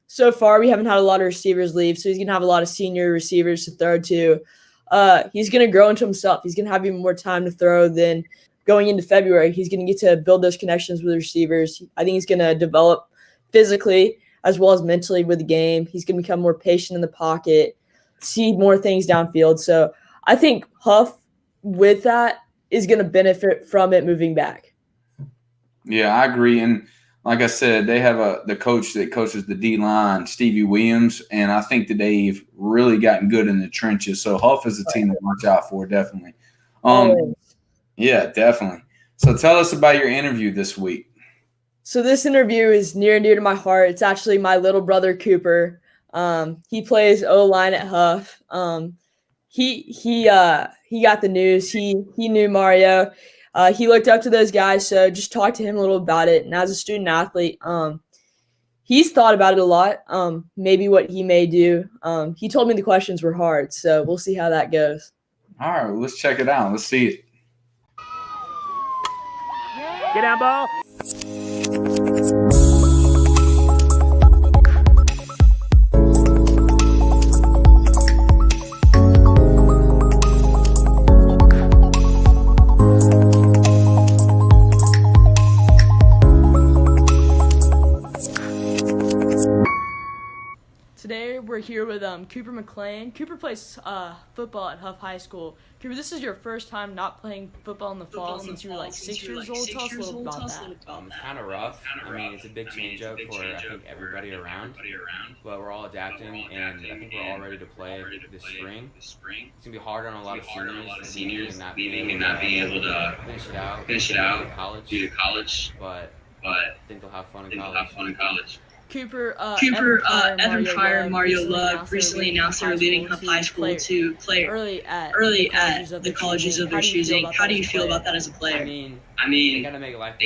So far, we haven't had a lot of receivers leave, so he's going to have a lot of senior receivers to throw to. He's going to grow into himself. He's going to have even more time to throw than going into February. He's going to get to build those connections with receivers. I think he's going to develop physically as well as mentally with the game. He's going to become more patient in the pocket, see more things downfield. So I think Huff, with that, is going to benefit from it moving back. Yeah, I agree. And like I said, they have the coach that coaches the D-line, Stevie Williams, and I think that they've really gotten good in the trenches. So Huff is a team to watch out for, definitely. Yeah, definitely. So tell us about your interview this week. So this interview is near and dear to my heart. It's actually my little brother Cooper. He plays O-line at Huff. He got the news. He knew Mario. He looked up to those guys, so just talked to him a little about it. And as a student athlete, he's thought about it a lot. Maybe what he may do. He told me the questions were hard, so we'll see how that goes. All right, let's check it out. Let's see it. Get down, ball. Today we're here with Cooper McLean. Cooper plays football at Huff High School. Cooper, this is your first time not playing football in the fall since you were like 6 years old. Tell us a little about that. It's kind of rough. I mean, it's a big change up for I think everybody around, but we're all adapting, and I think we're all ready to play this spring. It's gonna be hard on a lot of seniors leaving and not being able to finish it out, due to college. But I think they'll have fun in college. Cooper, Evan Pryor and Mario Love recently announced they were leaving Huff High School to play early at the colleges of their choosing. How do you feel about that as a player? I mean, they gotta make a life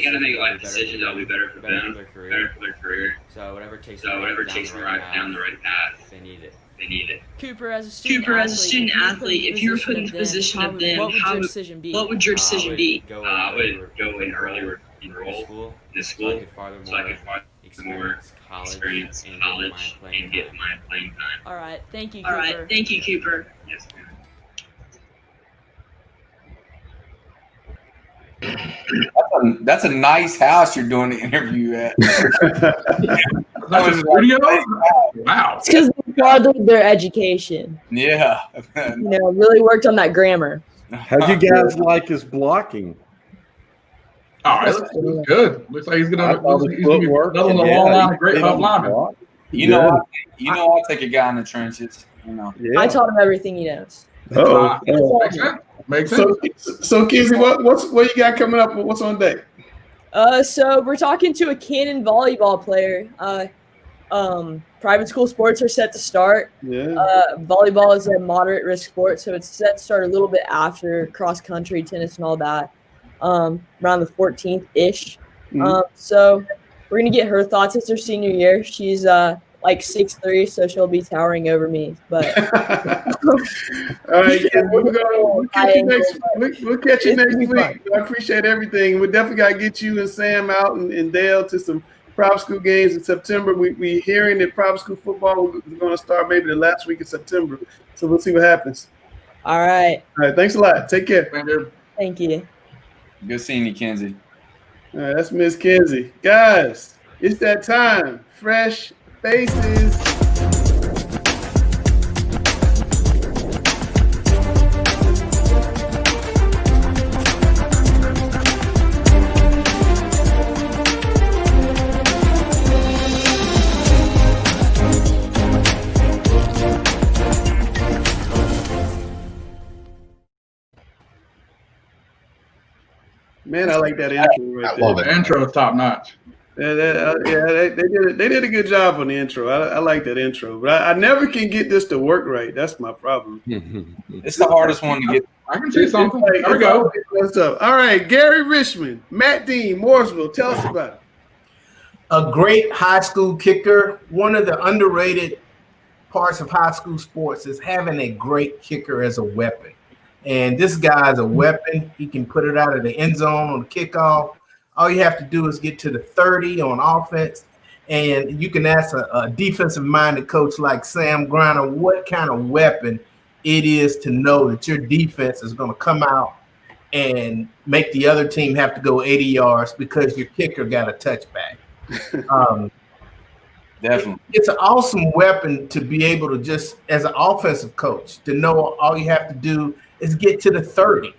decision that'll be better for them, better for their career. So whatever takes them right down the right path, they need it. Cooper, as a student athlete, if you were put in the position of them, what would your decision be? I would go in earlier, enroll in the school, so I could farther more experience in college and get my playing time. All right, thank you, Cooper. Yes, ma'am. That's a nice house you're doing the interview at. Wow. It's because they fathered their education. Yeah. Really worked on that grammar. How'd you guys like his blocking? Oh, it looks good. Looks like he's gonna be another on the long line of great Huff lineman. You know, I'll take a guy in the trenches. Yeah. I taught him everything he knows. Makes sense. So Kenzie, what you got coming up? What's on deck? So we're talking to a Cannon volleyball player. Private school sports are set to start. Yeah. Volleyball is a moderate risk sport, so it's set to start a little bit after cross country, tennis, and all that. Around the 14th-ish. So we're going to get her thoughts. It's her senior year. She's like 6'3", so she'll be towering over me. But all right, we'll catch you next week. I appreciate everything. We definitely got to get you and Sam out and Dale to some private school games in September. We're hearing that private school football is going to start maybe the last week of September. So we'll see what happens. All right. All right, thanks a lot. Take care. Thank you. Good seeing you, Kenzie. All right, that's Miss Kenzie. Guys, it's that time. Fresh faces. Man, I like that intro right there. The intro is top notch. They did a good job on the intro. I like that intro, but I never can get this to work right. That's my problem. It's the hardest one to get. I can see something. There we go. All right, Gary Richmond, Matt Dean, Mooresville. Tell us about it. A great high school kicker. One of the underrated parts of high school sports is having a great kicker as a weapon. And this guy's a weapon. He can put it out of the end zone on the kickoff. All you have to do is get to the 30 on offense. And you can ask a defensive-minded coach like Sam Griner what kind of weapon it is to know that your defense is going to come out and make the other team have to go 80 yards because your kicker got a touchback. Definitely. It's an awesome weapon to be able to just, as an offensive coach, to know all you have to do is get to the 30.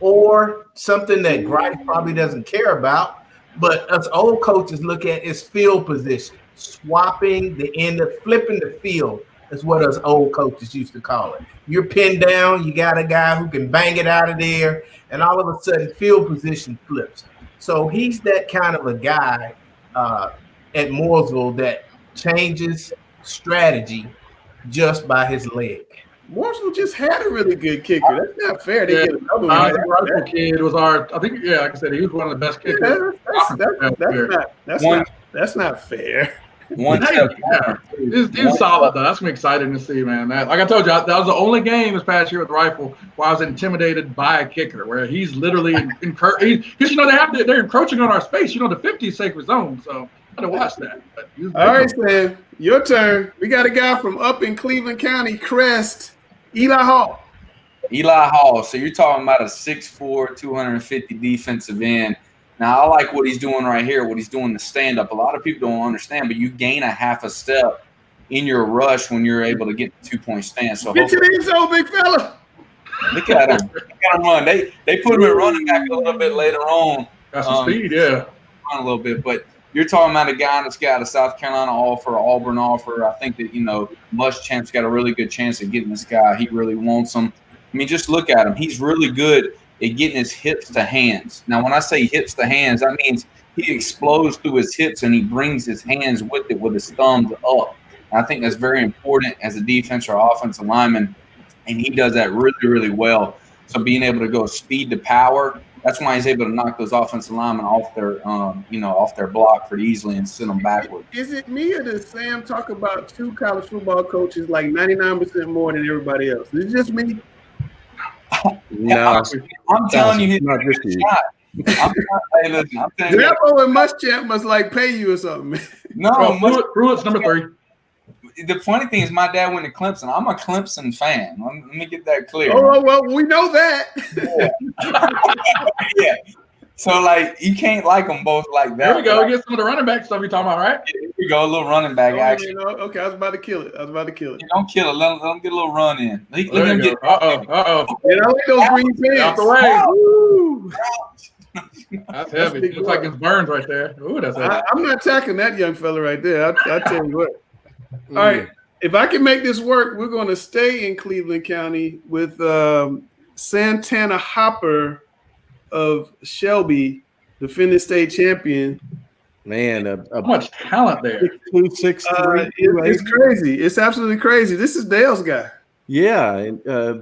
Or something that Grier probably doesn't care about, But us old coaches look at is field position, swapping the end of flipping the field is what us old coaches used to call it. You're pinned down, you got a guy who can bang it out of there, and all of a sudden field position flips. So he's that kind of a guy at Mooresville that changes strategy just by his leg. Mooresville just had a really good kicker. That's not fair. They get another one. Rifle kid was I think, like I said, he was one of the best kickers. That's not fair. He's solid though. That's me excited to see, man. Like I told you, that was the only game this past year with Rifle where I was intimidated by a kicker, where he's literally because they're encroaching on our space. The 50 is sacred zone, so I had to watch that. All right, Sam, your turn. We got a guy from up in Cleveland County, Crest, Eli Hall. Eli Hall. So you're talking about a 6'4", 250 defensive end. Now, I like what he's doing right here, what he's doing to stand up. A lot of people don't understand, but you gain a half a step in your rush when you're able to get the 2-point stance. So get to the end zone, big fella. Look at him. Look at him run. They put him at running back a little bit later on. Got some speed, yeah. A little bit, but you're talking about a guy that's got a South Carolina offer, Auburn offer. I think that, Muschamp's got a really good chance of getting this guy. He really wants him. I mean, just look at him. He's really good at getting his hips to hands. Now, when I say hips to hands, that means he explodes through his hips and he brings his hands with it with his thumbs up. And I think that's very important as a defense or offensive lineman, and he does that really, really well. So being able to go speed to power, that's why he's able to knock those offensive linemen off their block pretty easily and send them backward. Is it me or does Sam talk about two college football coaches like 99% more than everybody else? Is it just me? No, I'm telling you, he's not just you. I'm telling you. Grandpa and Muschamp must pay you or something. No, Pruitt's number 3. The funny thing is, my dad went to Clemson. I'm a Clemson fan. Let me get that clear. Oh well, we know that. Yeah. So you can't like them both like that. There we go. Get some of the running back stuff you're talking about, right? Here we go, a little running back action. Okay, I was about to kill it. Don't kill it. Let him get a little run in. Let him get. Uh-oh. And I like those green pants. Out the way. That's heavy. Looks like it's Burns right there. Ooh, that's heavy. I'm not tackling that young fella right there. I tell you what. All right, if I can make this work, we're going to stay in Cleveland County with Santana Hopper of Shelby, defending state champion. Man, how much talent there. 6'2", 6'3". It's crazy. It's absolutely crazy. This is Dale's guy. Yeah,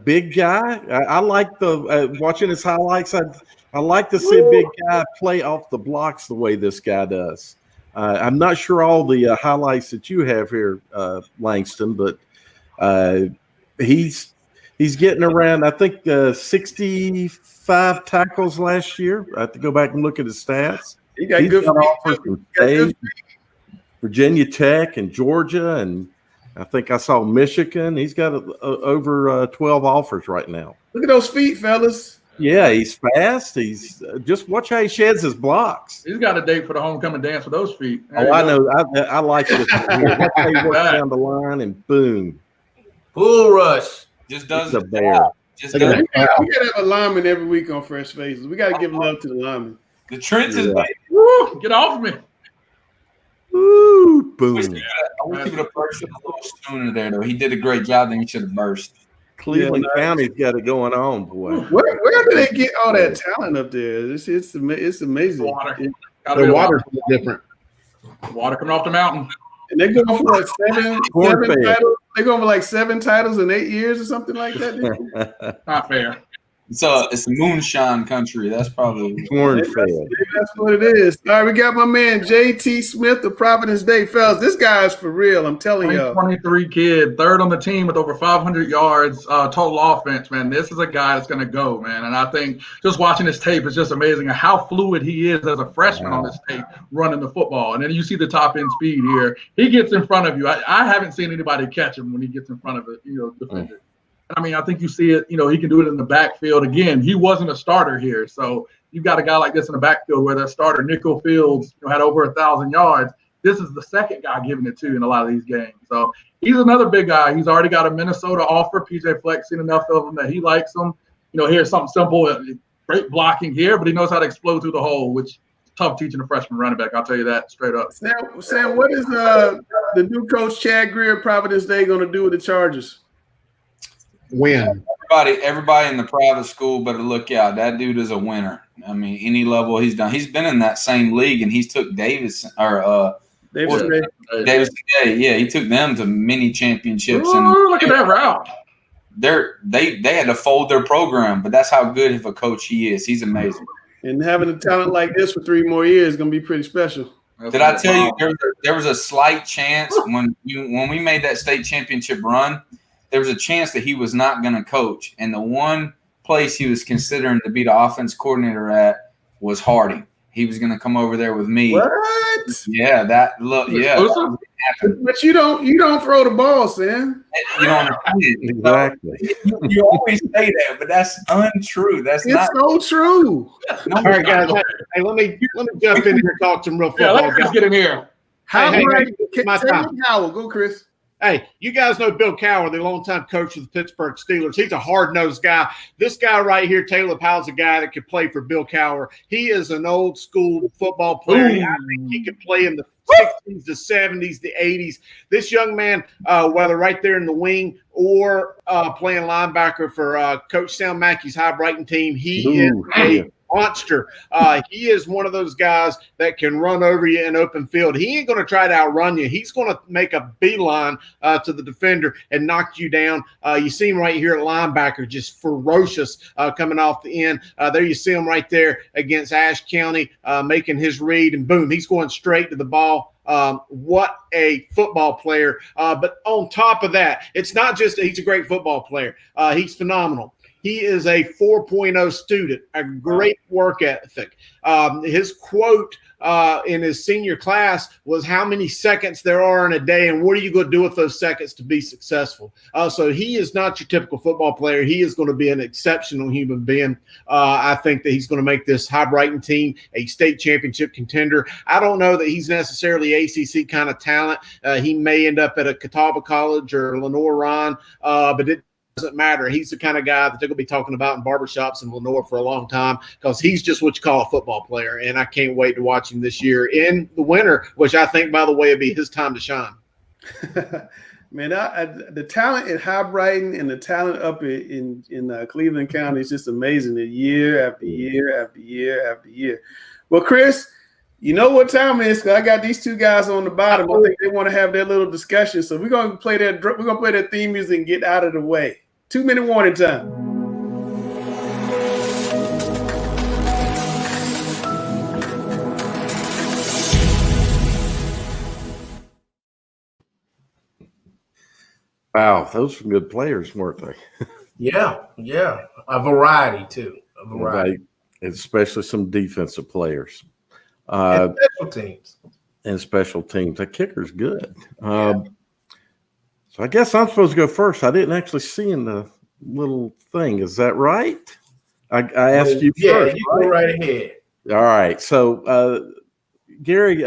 big guy. I like the watching his highlights. I like to see a big guy play off the blocks the way this guy does. I'm not sure all the highlights that you have here, Langston, but he's getting around, I think, 65 tackles last year. I have to go back and look at his stats. He's got offers from State, Virginia Tech, and Georgia, and I think I saw Michigan. He's got over 12 offers right now. Look at those feet, fellas. Yeah, he's fast. He's just watch how he sheds his blocks. He's got a date for the homecoming dance with those feet. I know. I like this. Watch how he works down the line and boom. Full rush. Just does the bear. Just we gotta have a lineman every week on Fresh Faces. We gotta give love to the lineman. The trenches, baby. Woo, get off me. Ooh, boom. I wish he would have burst a little sooner there, though. He did a great job. Then he should have burst. Cleveland County's got it going on, boy. Where do they get all that talent up there? It's amazing. The water's different. Water coming off the mountain. And they're going for seven titles. They're going for 7 titles in 8 years or something like that. Not fair. It's moonshine country. That's probably corn-fed. That's what it is. All right, we got my man J.T. Smith of Providence Day, fellas. This guy is for real. I'm telling you. 23 kid, third on the team with over 500 yards total offense. Man, this is a guy that's going to go, man. And I think just watching this tape is just amazing how fluid he is as a freshman on this tape running the football. And then you see the top end speed here. He gets in front of you. I haven't seen anybody catch him when he gets in front of it, defender. I mean, I think you see it, he can do it in the backfield. Again, he wasn't a starter here. So you've got a guy like this in the backfield where that starter, Nico Fields, had over 1,000 yards. This is the second guy giving it to in a lot of these games. So he's another big guy. He's already got a Minnesota offer. PJ Fleck's seen enough of him that he likes him. Here's something simple, great blocking here, but he knows how to explode through the hole, which tough teaching a freshman running back. I'll tell you that straight up. Sam, what is the new coach Chad Grier Providence Day going to do with the Chargers? Win. Everybody in the private school better look out. That dude is a winner. I mean, any level he's done. He's been in that same league, and he's took Davis Day. Yeah, he took them to many championships. Ooh, and look at that route. They had to fold their program, but that's how good of a coach he is. He's amazing. And having a talent like this for 3 more years is going to be pretty special. Did I tell you there was a slight chance when we made that state championship run, there was a chance that he was not going to coach. And the one place he was considering to be the offense coordinator at was Harding. He was going to come over there with me. What? Yeah, But you don't throw the ball, Sam. You don't exactly. You always say that, but that's untrue. It's so true. All right, guys. Hey, let me jump in here and talk some real football. Let's just get in here. Hey, Howell, go, Chris. Hey, you guys know Bill Cowher, the longtime coach of the Pittsburgh Steelers. He's a hard-nosed guy. This guy right here, Taylor Powell's a guy that could play for Bill Cowher. He is an old-school football player. I think he could play in the 60s, the 70s, the 80s. This young man, whether right there in the wing or playing linebacker for Coach Sam Mackey's High Brighton team, he is a monster. He is one of those guys that can run over you in open field. He ain't going to try to outrun you. He's going to make a beeline to the defender and knock you down. You see him right here at linebacker, just ferocious coming off the end. There you see him right there against Ashe County making his read, and boom, he's going straight to the ball. What a football player. But on top of that, it's not just he's a great football player. He's phenomenal. He is a 4.0 student, a great work ethic. His quote in his senior class was how many seconds there are in a day and what are you going to do with those seconds to be successful. So he is not your typical football player. He is going to be an exceptional human being. I think that he's going to make this High Brighton team a state championship contender. I don't know that he's necessarily ACC kind of talent. He may end up at a Catawba College or Lenore-Ryan, but it doesn't matter. He's the kind of guy that they're going to be talking about in barbershops in Lenore for a long time because he's just what you call a football player, and I can't wait to watch him this year in the winter, which I think, by the way, would be his time to shine. Man, the talent at High Brighton and the talent up in Cleveland County is just amazing. Year after year after year after year. Well, Chris, you know what time it is? Because I got these two guys on the bottom. I think they want to have their little discussion. So we're gonna play that theme music and get out of the way. 2-minute warning time. Wow, those were good players, weren't they? Yeah. A variety, too. Right. Especially some defensive players. And special teams. That kicker's good. So I guess I'm supposed to go first. I didn't actually see in the little thing. Is that right? I asked you first. Yeah, you go right ahead. All right. So, Gary,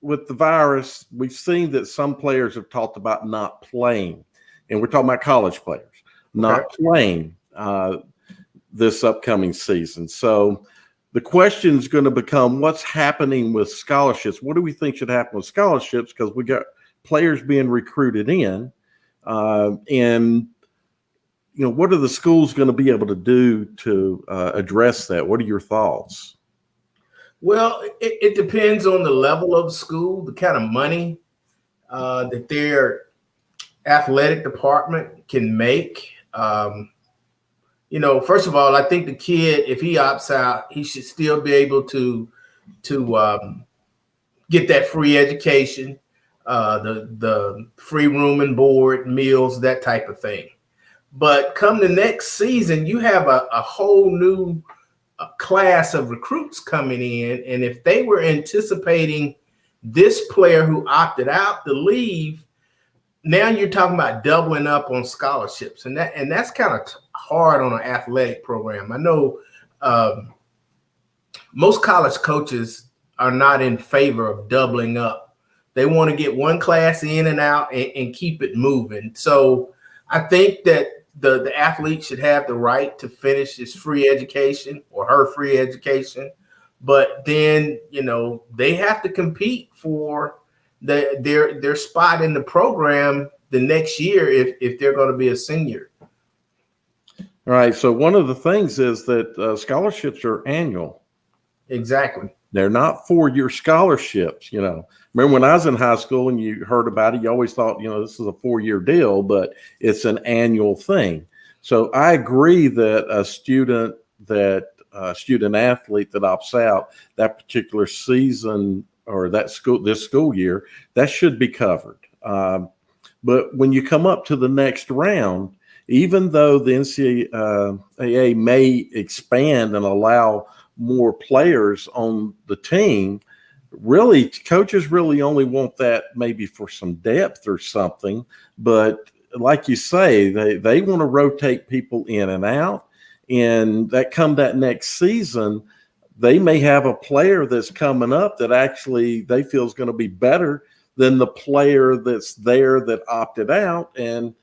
with the virus, we've seen that some players have talked about not playing, and we're talking about college players not playing this upcoming season. So the question is going to become what's happening with scholarships. What do we think should happen with scholarships? Because we got players being recruited in, and what are the schools going to be able to do to address that? What are your thoughts? Well, it depends on the level of school, the kind of money that their athletic department can make. First of all, I think the kid, if he opts out, he should still be able to get that free education, the free room and board, meals, that type of thing. But come the next season, you have a whole new class of recruits coming in. And if they were anticipating this player who opted out to leave, now you're talking about doubling up on scholarships. And that's kind of hard on an athletic program. I know most college coaches are not in favor of doubling up. They want to get one class in and out and keep it moving. So I think that the athlete should have the right to finish his free education or her free education. but then, they have to compete for their spot in the program the next year if they're going to be a senior. All right. So one of the things is that scholarships are annual. Exactly. They're not 4-year scholarships. Remember when I was in high school and you heard about it, you always thought, this is a 4-year deal, but it's an annual thing. So I agree that a student athlete that opts out that particular season or this school year, that should be covered. But when you come up to the next round, even though the NCAA may expand and allow more players on the team, really coaches really only want that maybe for some depth or something. But like you say, they want to rotate people in and out, and that next season, they may have a player that's coming up that actually they feel is going to be better than the player that's there that opted out. And,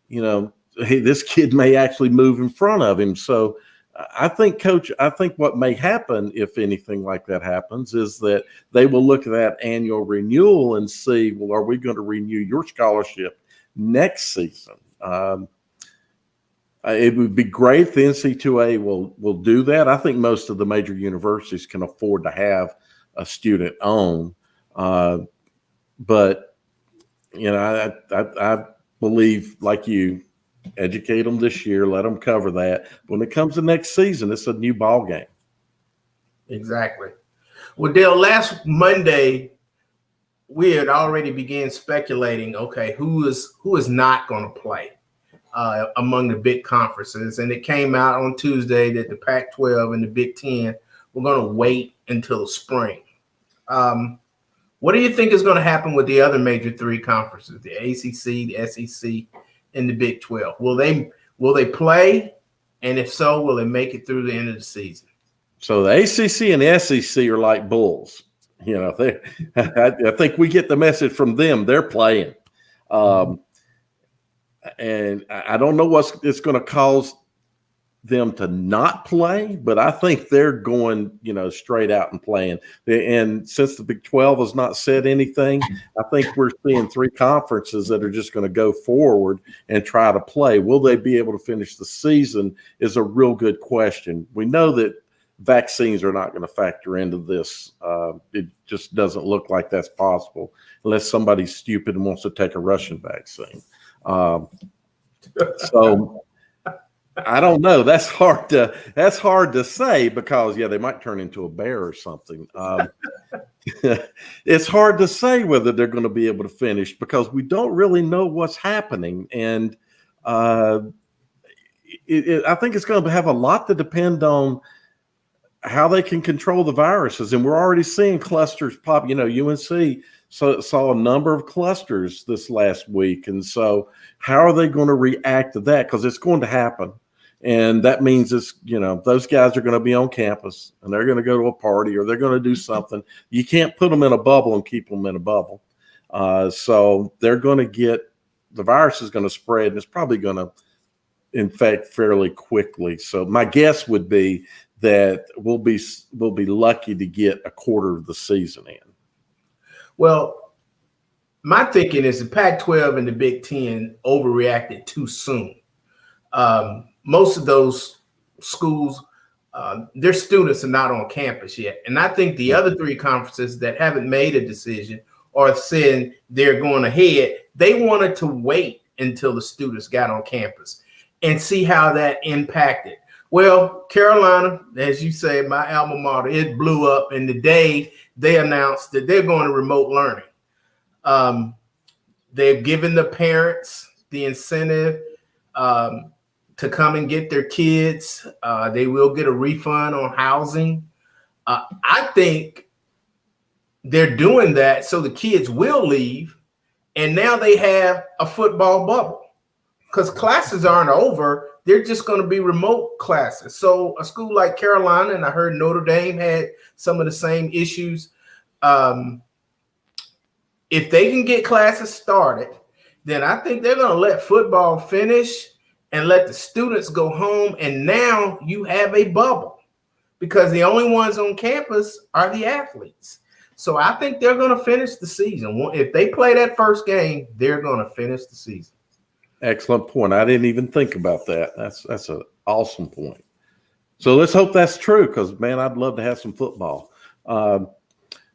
hey, this kid may actually move in front of him. So I think what may happen, if anything like that happens, is that they will look at that annual renewal and see, well, are we going to renew your scholarship next season? It would be great if the NCHSAA will do that. I think most of the major universities can afford to have a student own. But, I believe, like you, educate them this year, let them cover that. When it comes to next season, it's a new ball game. Exactly. Well, Dale, last Monday, we had already began speculating, okay, who is not going to play among the big conferences. And it came out on Tuesday that the Pac-12 and the Big Ten were going to wait until spring. What do you think is going to happen with the other major 3 conferences, the ACC, the SEC, and the Big 12? Will they play? And if so, will they make it through the end of the season? So the ACC and the SEC are like bulls. I think we get the message from them. They're playing. And I don't know it's going to cause them to not play, but I think they're going, straight out and playing. And since the Big 12 has not said anything, I think we're seeing 3 conferences that are just going to go forward and try to play. Will they be able to finish the season is a real good question. We know that vaccines are not going to factor into this. It just doesn't look like that's possible unless somebody's stupid and wants to take a Russian vaccine. So I don't know. That's hard to say because they might turn into a bear or something. It's hard to say whether they're going to be able to finish because we don't really know what's happening. And I think it's going to have a lot to depend on how they can control the viruses. And we're already seeing clusters pop. UNC saw a number of clusters this last week. And so how are they going to react to that? Because it's going to happen. And that means those guys are going to be on campus and they're going to go to a party or they're going to do something. You can't put them in a bubble and keep them in a bubble. So they're going to the virus is going to spread and it's probably going to infect fairly quickly. So my guess would be that we'll be lucky to get a quarter of the season in. Well, my thinking is the Pac-12 and the Big Ten overreacted too soon. Most of those schools, their students are not on campus yet. And I think the other 3 conferences that haven't made a decision or saying they're going ahead, they wanted to wait until the students got on campus and see how that impacted. Well, Carolina, as you say, my alma mater, it blew up. And the day they announced that they're going to remote learning, they're giving the parents the incentive to come and get their kids. They will get a refund on housing. I think they're doing that so the kids will leave. And now they have a football bubble because classes aren't over. They're just going to be remote classes. So a school like Carolina, and I heard Notre Dame had some of the same issues. If they can get classes started, then I think they're going to let football finish and let the students go home. And now you have a bubble. because the only ones on campus are the athletes. So I think they're going to finish the season. If they play that first game, they're going to finish the season. Excellent point. I didn't even think about that. That's an awesome point. So let's hope that's true, because, man, I'd love to have some football.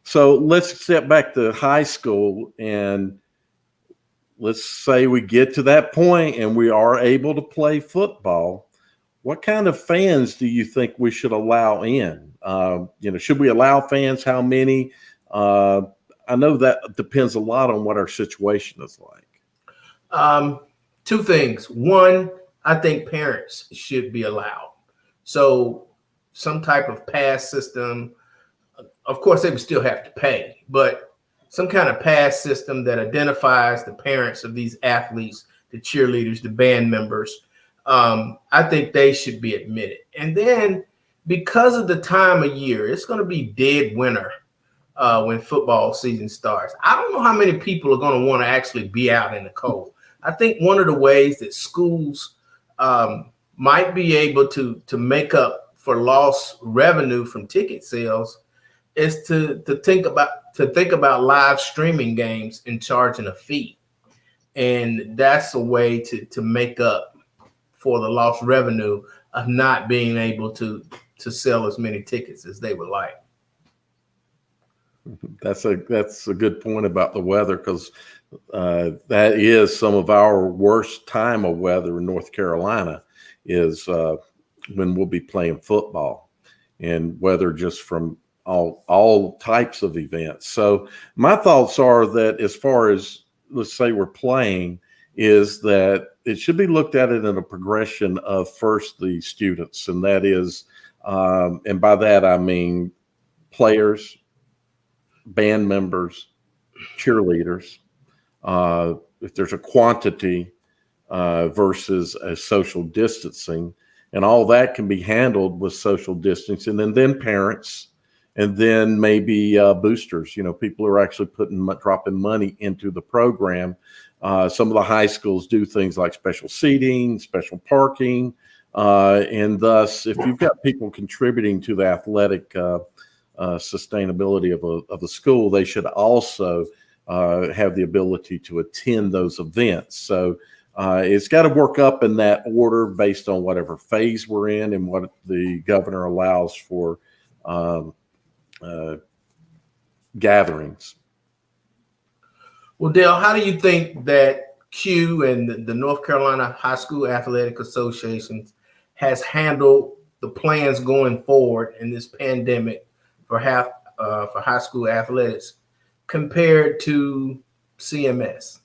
So let's step back to high school, and let's say we get to that point and we are able to play football. What kind of fans do you think we should allow in? Should we allow fans? How many? I know that depends a lot on what our situation is like. Two things. One, I think parents should be allowed. So some type of pass system. Of course, they would still have to pay, but some kind of pass system that identifies the parents of these athletes, the cheerleaders, the band members. I think they should be admitted. And then because of the time of year, it's going to be dead winter when football season starts. I don't know how many people are going to want to actually be out in the cold. I think one of the ways that schools might be able to make up for lost revenue from ticket sales is to think about live streaming games and charging a fee. And that's a way to make up for the lost revenue of not being able to sell as many tickets as they would like. That's a good point about the weather, because that is some of our worst time of weather in North Carolina is when we'll be playing football, and weather just from all types of events. So my thoughts are that as far as, let's say, we're playing, is that it should be looked at it in a progression of first the students, and that is, and by that I mean players, band members, cheerleaders. If there's a quantity versus a social distancing, and all that can be handled with social distancing, and then parents, and then maybe boosters. People are actually dropping money into the program. Some of the high schools do things like special seating, special parking, and thus, if you've got people contributing to the athletic sustainability of the school, they should also have the ability to attend those events. So it's got to work up in that order based on whatever phase we're in and what the governor allows for gatherings. Well, Dale, how do you think that CUE and the North Carolina High School Athletic Association has handled the plans going forward in this pandemic for high school athletics compared to CMS?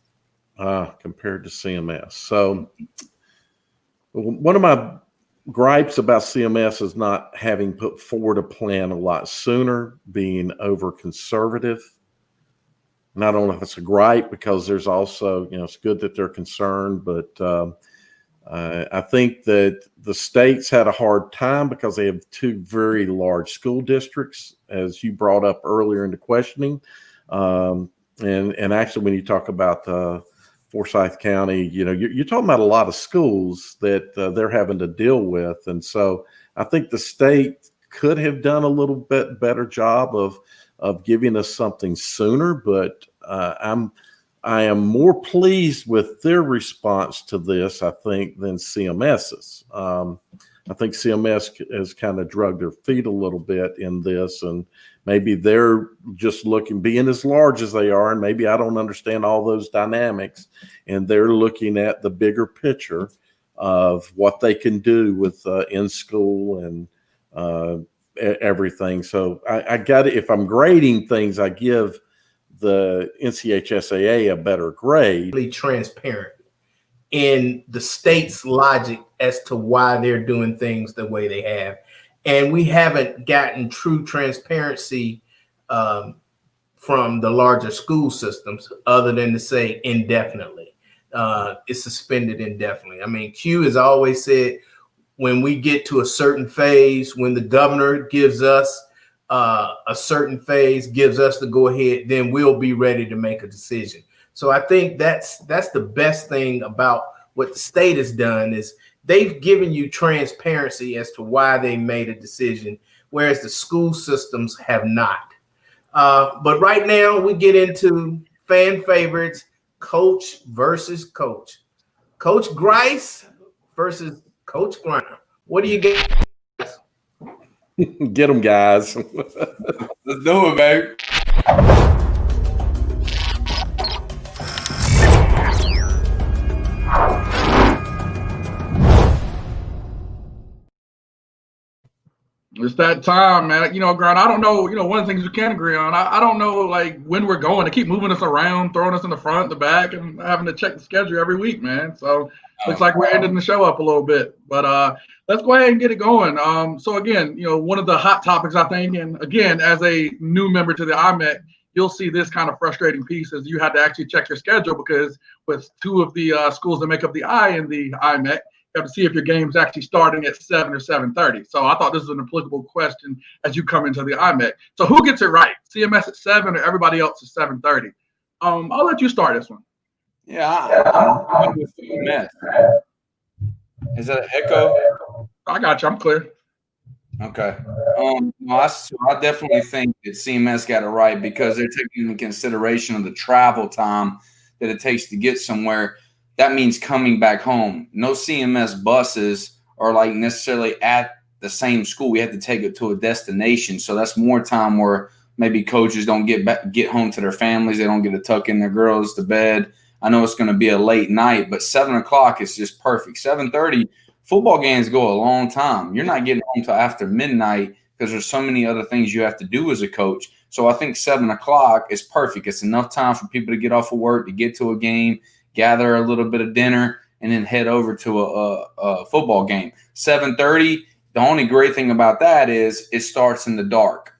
Compared to CMS. So one of my gripes about CMS is not having put forward a plan a lot sooner, being over conservative. And I don't know if it's a gripe, because there's also, it's good that they're concerned, but I think that the states had a hard time because they have two very large school districts, as you brought up earlier in the questioning. And actually, when you talk about Forsyth County, you're talking about a lot of schools that they're having to deal with. And so I think the state could have done a little bit better job of giving us something sooner, but I am more pleased with their response to this, I think, than CMS's. I think CMS has kind of dragged their feet a little bit in this, and maybe they're just being as large as they are, and maybe I don't understand all those dynamics, and they're looking at the bigger picture of what they can do with in school and everything. So I got it. If I'm grading things, I give the NCHSAA a better grade. Really transparent in the state's logic as to why they're doing things the way they have. And we haven't gotten true transparency from the larger school systems, other than to say indefinitely. It's suspended indefinitely. I mean, CUE has always said, when we get to a certain phase, when the governor gives us a certain phase, gives us the go ahead, then we'll be ready to make a decision. So I think that's the best thing about what the state has done, is they've given you transparency as to why they made a decision, whereas the school systems have not. But right now we get into fan favorites, coach versus coach. Coach Grice versus Coach Grier. What do you get? Get them, guys. Let's do it, baby. It's that time, man. You know, Grant, I don't know, you know, one of the things we can agree on, I don't know, like, when we're going. They keep moving us around, throwing us in the front, the back, and having to check the schedule every week, man. So looks like we're ending the show up a little bit. But let's go ahead and get it going. So, again, you know, one of the hot topics, I think, and, again, as a new member to the IMEC, you'll see this kind of frustrating piece as you had to actually check your schedule because with two of the schools that make up the I in the IMEC, you have to see if your game's actually starting at 7 or 7:30. So I thought this was an applicable question as you come into the IMEC. So who gets it right? CMS at 7 or everybody else at 7:30? I'll let you start this one. Yeah, I'm with CMS. Is that an echo? I got you. I'm clear. Okay. I definitely think that CMS got it right because they're taking into consideration of the travel time that it takes to get somewhere. That means coming back home. No CMS buses are like necessarily at the same school. We have to take it to a destination. So that's more time where maybe coaches don't get home to their families. They don't get to tuck in their girls to bed. I know it's going to be a late night, but 7 o'clock is just perfect. 7:30, football games go a long time. You're not getting home till after midnight because there's so many other things you have to do as a coach. So I think 7 o'clock is perfect. It's enough time for people to get off of work, to get to a game, gather a little bit of dinner, and then head over to a football game. 7:30, the only great thing about that is it starts in the dark.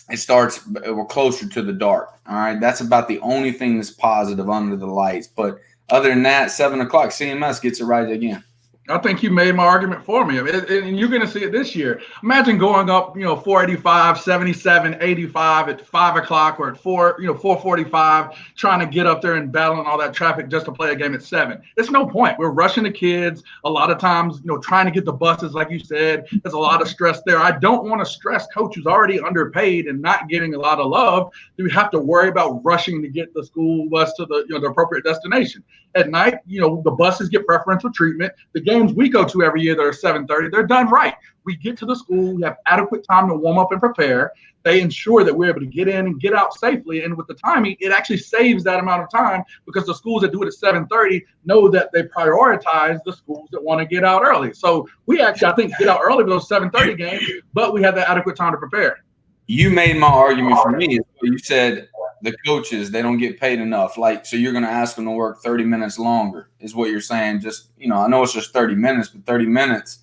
We're closer to the dark. All right. That's about the only thing that's positive under the lights. But other than that, 7 o'clock, CMS gets it right again. I think you made my argument for me. And you're going to see it this year. Imagine going up, 485, 77, 85 at 5 o'clock or at 445, trying to get up there and battling all that traffic just to play a game at 7. It's no point. We're rushing the kids. A lot of times, trying to get the buses, like you said, there's a lot of stress there. I don't want to stress coach who's already underpaid and not getting a lot of love. Do we have to worry about rushing to get the school bus to the appropriate destination? At night, the buses get preferential treatment. The games we go to every year that are 7:30, they're done right. We get to the school, we have adequate time to warm up and prepare. They ensure that we're able to get in and get out safely. And with the timing, it actually saves that amount of time because the schools that do it at 7:30 know that they prioritize the schools that want to get out early. So we actually, I think, get out early for those 7:30 games, but we have that adequate time to prepare. You made my argument for me. You said the coaches, they don't get paid enough. So you're going to ask them to work 30 minutes longer is what you're saying. Just, I know it's just 30 minutes, but 30 minutes,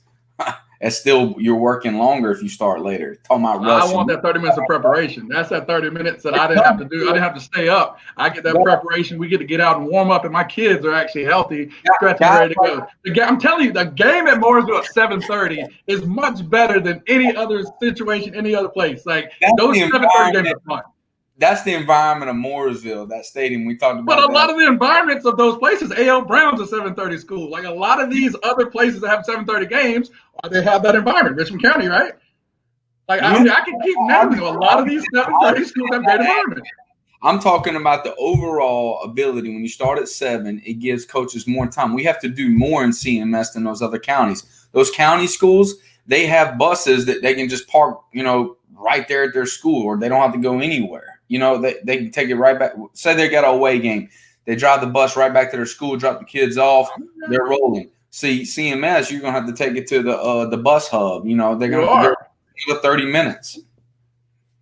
it's still, you're working longer if you start later. Talking about rushing. I want that 30 minutes of preparation. That's that 30 minutes that I didn't have to do. I didn't have to stay up. I get that preparation. We get to get out and warm up, and my kids are actually healthy, stretching, ready to go. I'm telling you, the game at Mooresville at 7:30 is much better than any other situation, any other place. Like, those 7:30 games are fun. That's the environment of Mooresville, that stadium we talked about. But a lot of the environments of those places, A.L. Brown's a 7:30 school. Like a lot of these other places that have 7:30 games, they have that environment. Richmond County, right? Like I can keep naming a lot of these 7:30 schools have great environment. I'm talking about the overall ability. When you start at 7, it gives coaches more time. We have to do more in CMS than those other counties. Those county schools, they have buses that they can just park, right there at their school, or they don't have to go anywhere. They can take it right back. Say they got an away game. They drive the bus right back to their school, drop the kids off. They're rolling. See, CMS, you're going to have to take it to the bus hub. They're going to go 30 minutes.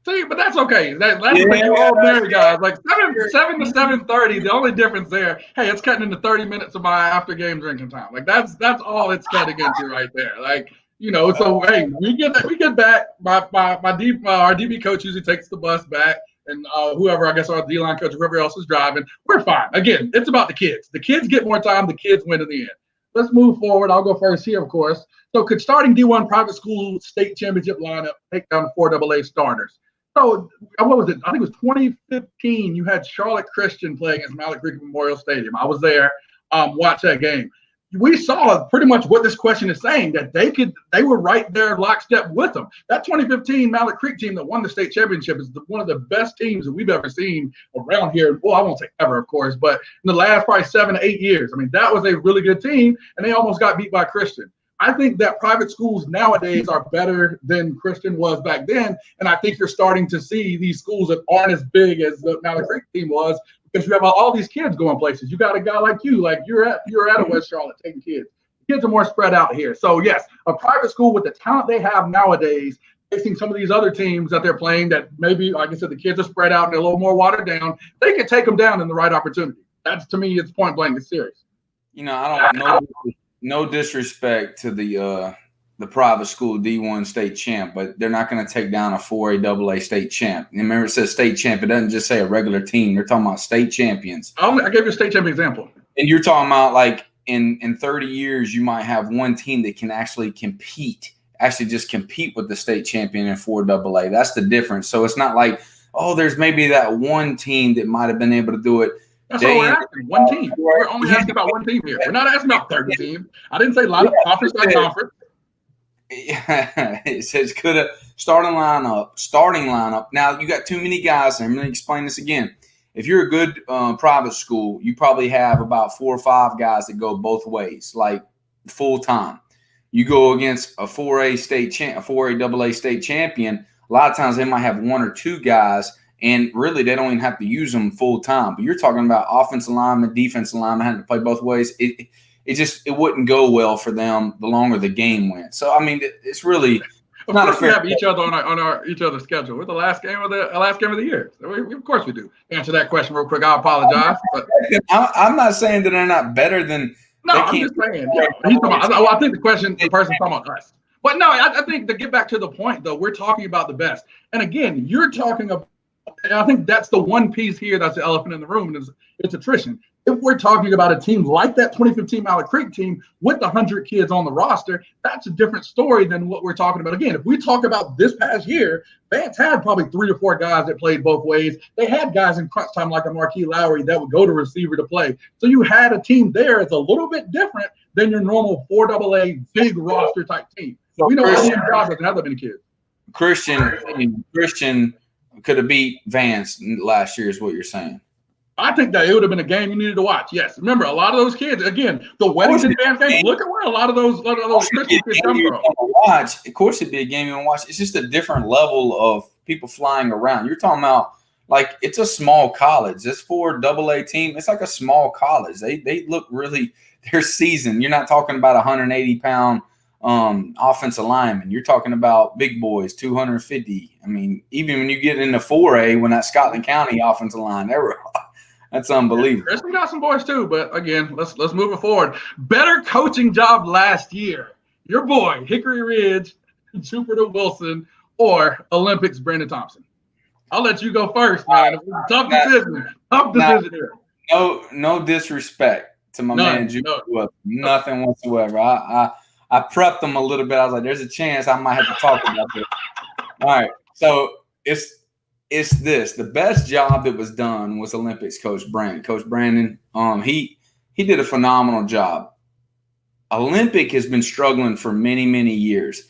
See, but that's okay. That's you're all there, guys. Like 7 to 7:30, the only difference there, hey, it's cutting into 30 minutes of my after game drinking time. Like that's all it's cutting into right there. Like, so hey, we get back. Our DB coach usually takes the bus back. And whoever, I guess our D-line coach, whoever else is driving, we're fine. Again, it's about the kids. The kids get more time. The kids win in the end. Let's move forward. I'll go first here, of course. So could starting D1 private school state championship lineup take down 4 AA starters? So what was it? I think it was 2015. You had Charlotte Christian playing against Malik Creek Memorial Stadium. I was there. Watch that game. we saw pretty much what this question is saying, that they were right there lockstep with them. That 2015 Mallard Creek team that won the state championship is one of the best teams that we've ever seen around here. Well, I won't say ever, of course, but in the last probably 7 to 8 years. I mean, that was a really good team, and they almost got beat by Christian. I think that private schools nowadays are better than Christian was back then, and I think you're starting to see these schools that aren't as big as the Mallard Creek team was, because you have all these kids going places. You got a guy like you, like you're at a West Charlotte taking kids. Kids are more spread out here. So yes, a private school with the talent they have nowadays, facing some of these other teams that they're playing that maybe, like I said, the kids are spread out and they're a little more watered down, they can take them down in the right opportunity. That's, to me, it's point blank, it's serious. You know, I don't know. No disrespect to the private school D1 state champ, but they're not going to take down a 4A AA state champ. And remember, it says state champ. It doesn't just say a regular team. They're talking about state champions. I gave you a state champion example. And you're talking about, like, in 30 years, you might have one team that can actually compete with the state champion in 4AA. That's the difference. So it's not like, oh, there's maybe that one team that might have been able to do it. That's all we're asking. One team. We're only asking about one team here. We're not asking about 30 teams. I didn't say line up conference by conference. It says could have starting lineup. Now you got too many guys. And I'm going to explain this again. If you're a good private school, you probably have about 4 or 5 guys that go both ways, like full time. You go against a 4A AA state champion. A lot of times they might have 1 or 2 guys. And really, they don't even have to use them full time. But you're talking about offensive lineman, defensive lineman having to play both ways. It wouldn't go well for them the longer the game went. So I mean, it's really not a fair. We have each other on each other's schedule. We're the last game of the year. Of course we do. Answer that question real quick. I apologize. But I'm not saying that they're not better than. No, I'm just saying. Yeah, I think the person's talking about us. But no, I think to get back to the point though, we're talking about the best. And again, you're talking about. And I think that's the one piece here that's the elephant in the room, and it's attrition. If we're talking about a team like that 2015 Mallard Creek team with 100 kids on the roster, that's a different story than what we're talking about. Again, if we talk about this past year, Vance had probably 3 or 4 guys that played both ways. They had guys in crunch time like a Marquis Lowry that would go to receiver to play. So you had a team there that's a little bit different than your normal 4AA big roster type team. So we know all these guys doesn't have that many kids. Christian could have beat Vance last year is what you're saying. I think that it would have been a game you needed to watch. Yes. Remember, a lot of those kids, again, the Weddington Vance game, look at where a lot of those Christian kids come from. Of course it'd be a game you want to watch. It's just a different level of people flying around. You're talking about, like, it's a small college. This 4AA team, it's like a small college. They look really, they're seasoned. You're not talking about 180-pound offensive lineman. You're talking about big boys, 250. I mean, even when you get into 4A, when that Scotland County offensive line, that's unbelievable. We got some boys too, but again, let's move it forward. Better coaching job last year. Your boy, Hickory Ridge, Jupiter Wilson, or Olympics Brandon Thompson. I'll let you go first, man. Tough decision here. No disrespect to my man Jupiter Wilson. Nothing whatsoever. I prepped them a little bit. I was like, there's a chance I might have to talk about this. All right. So it's this. The best job that was done was Olympics coach Brandon. Coach Brandon, he did a phenomenal job. Olympic has been struggling for many, many years.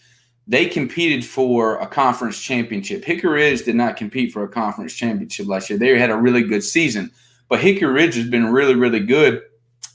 They competed for a conference championship. Hickory Ridge did not compete for a conference championship last year. They had a really good season. But Hickory Ridge has been really, really good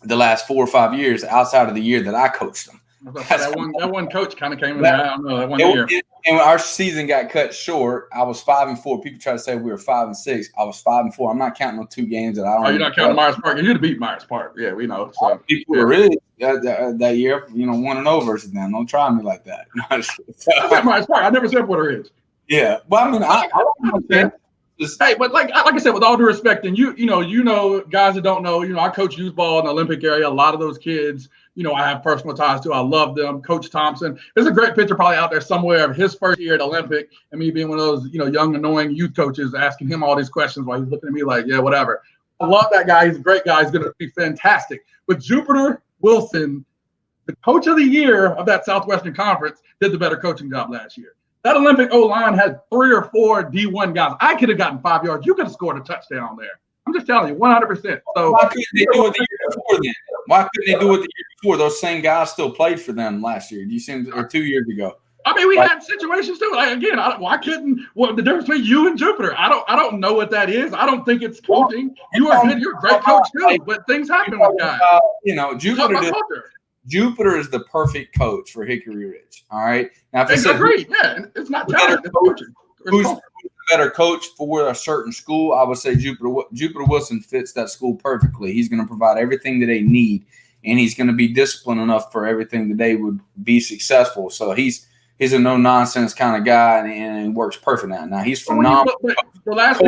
the last 4 or 5 years outside of the year that I coached them. That one coach kind of came in there. I don't know, that one year. And our season got cut short. I was 5-4. People try to say we were 5-6. I was 5-4. I'm not counting on 2 games that I don't. Oh, you're not counting Myers Park. You'd have beat Myers Park. Yeah, we know. So people were really that year, 1-0 versus them. Don't try me like that. I said Myers Park. I never said Puerto Ridge. Yeah, well, I mean, I understand. Hey, but like I said, with all due respect, and you know, guys that don't know, I coach youth ball in the Olympic area. A lot of those kids, I have personal ties to. I love them. Coach Thompson. There's a great picture probably out there somewhere of his first year at Olympic and me being one of those, young, annoying youth coaches asking him all these questions while he's looking at me like, yeah, whatever. I love that guy. He's a great guy. He's going to be fantastic. But Jupiter Wilson, the coach of the year of that Southwestern Conference, did the better coaching job last year. That Olympic O-line had 3 or 4 D1 guys. I could have gotten 5 yards. You could have scored a touchdown there. I'm just telling you, 100%. So why couldn't they do it the year before then? Why couldn't they do it the year before? Those same guys still played for them last year. Or 2 years ago. I mean, we had situations too. Like again, why couldn't? Well, the difference between you and Jupiter, I don't know what that is. I don't think it's coaching. You are good. You're a great coach too, but things happen with guys. Jupiter is the perfect coach for Hickory Ridge. All right. Now, if I agree, yeah, it's not talent. It's coaching. Who's a better coach for a certain school? I would say Jupiter Wilson fits that school perfectly. He's going to provide everything that they need, and he's going to be disciplined enough for everything that they would be successful. So he's a no-nonsense kind of guy, and works perfect now. Now, he's phenomenal. The last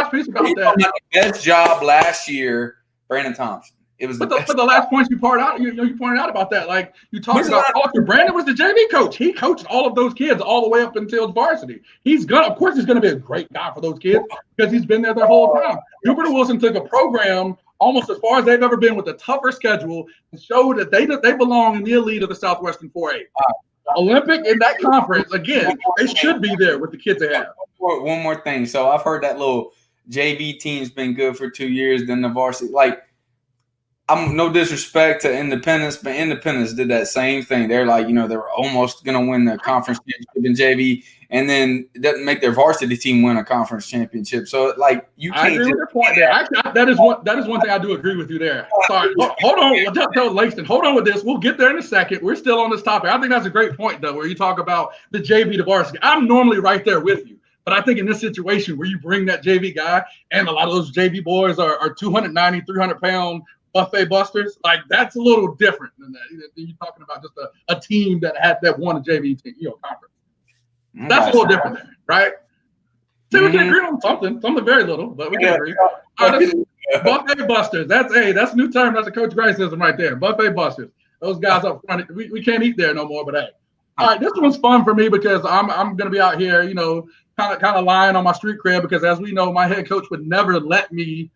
piece about that. The best job last year, Brandon Thompson. It was but the last point you pointed out, you pointed out about that, like you talked about culture. Brandon was the JV coach. He coached all of those kids all the way up until varsity. Of course, he's gonna be a great guy for those kids because he's been there their whole time. Jupiter Wilson took a program almost as far as they've ever been with a tougher schedule and showed that they belong in the elite of the Southwestern 4A. Olympic in that conference, again, they should be there with the kids they have. One more thing. So I've heard that little JV team's been good for 2 years, then the varsity. Like, I'm no disrespect to Independence, but Independence did that same thing. They're like, they were almost going to win the conference championship in JV, and then it doesn't make their varsity team win a conference championship. So, like, you can't. I agree with your point there. That is one thing I do agree with you there. Sorry, hold on. Tell Langston, hold on with this. We'll get there in a second. We're still on this topic. I think that's a great point, though, where you talk about the JV to varsity. I'm normally right there with you. But I think in this situation where you bring that JV guy, and a lot of those JV boys are 290, 300-pound buffet busters, like that's a little different than that. You're talking about just a team that won a JV team, conference. That's a little different there, right? So we can agree on something very little, but we can agree. Buffet busters. That's a new term. That's a Coach Gracism right there. Buffet busters. Those guys up front, we can't eat there no more, but hey. All right, this one's fun for me because I'm gonna be out here, kind of lying on my street cred because as we know, my head coach would never let me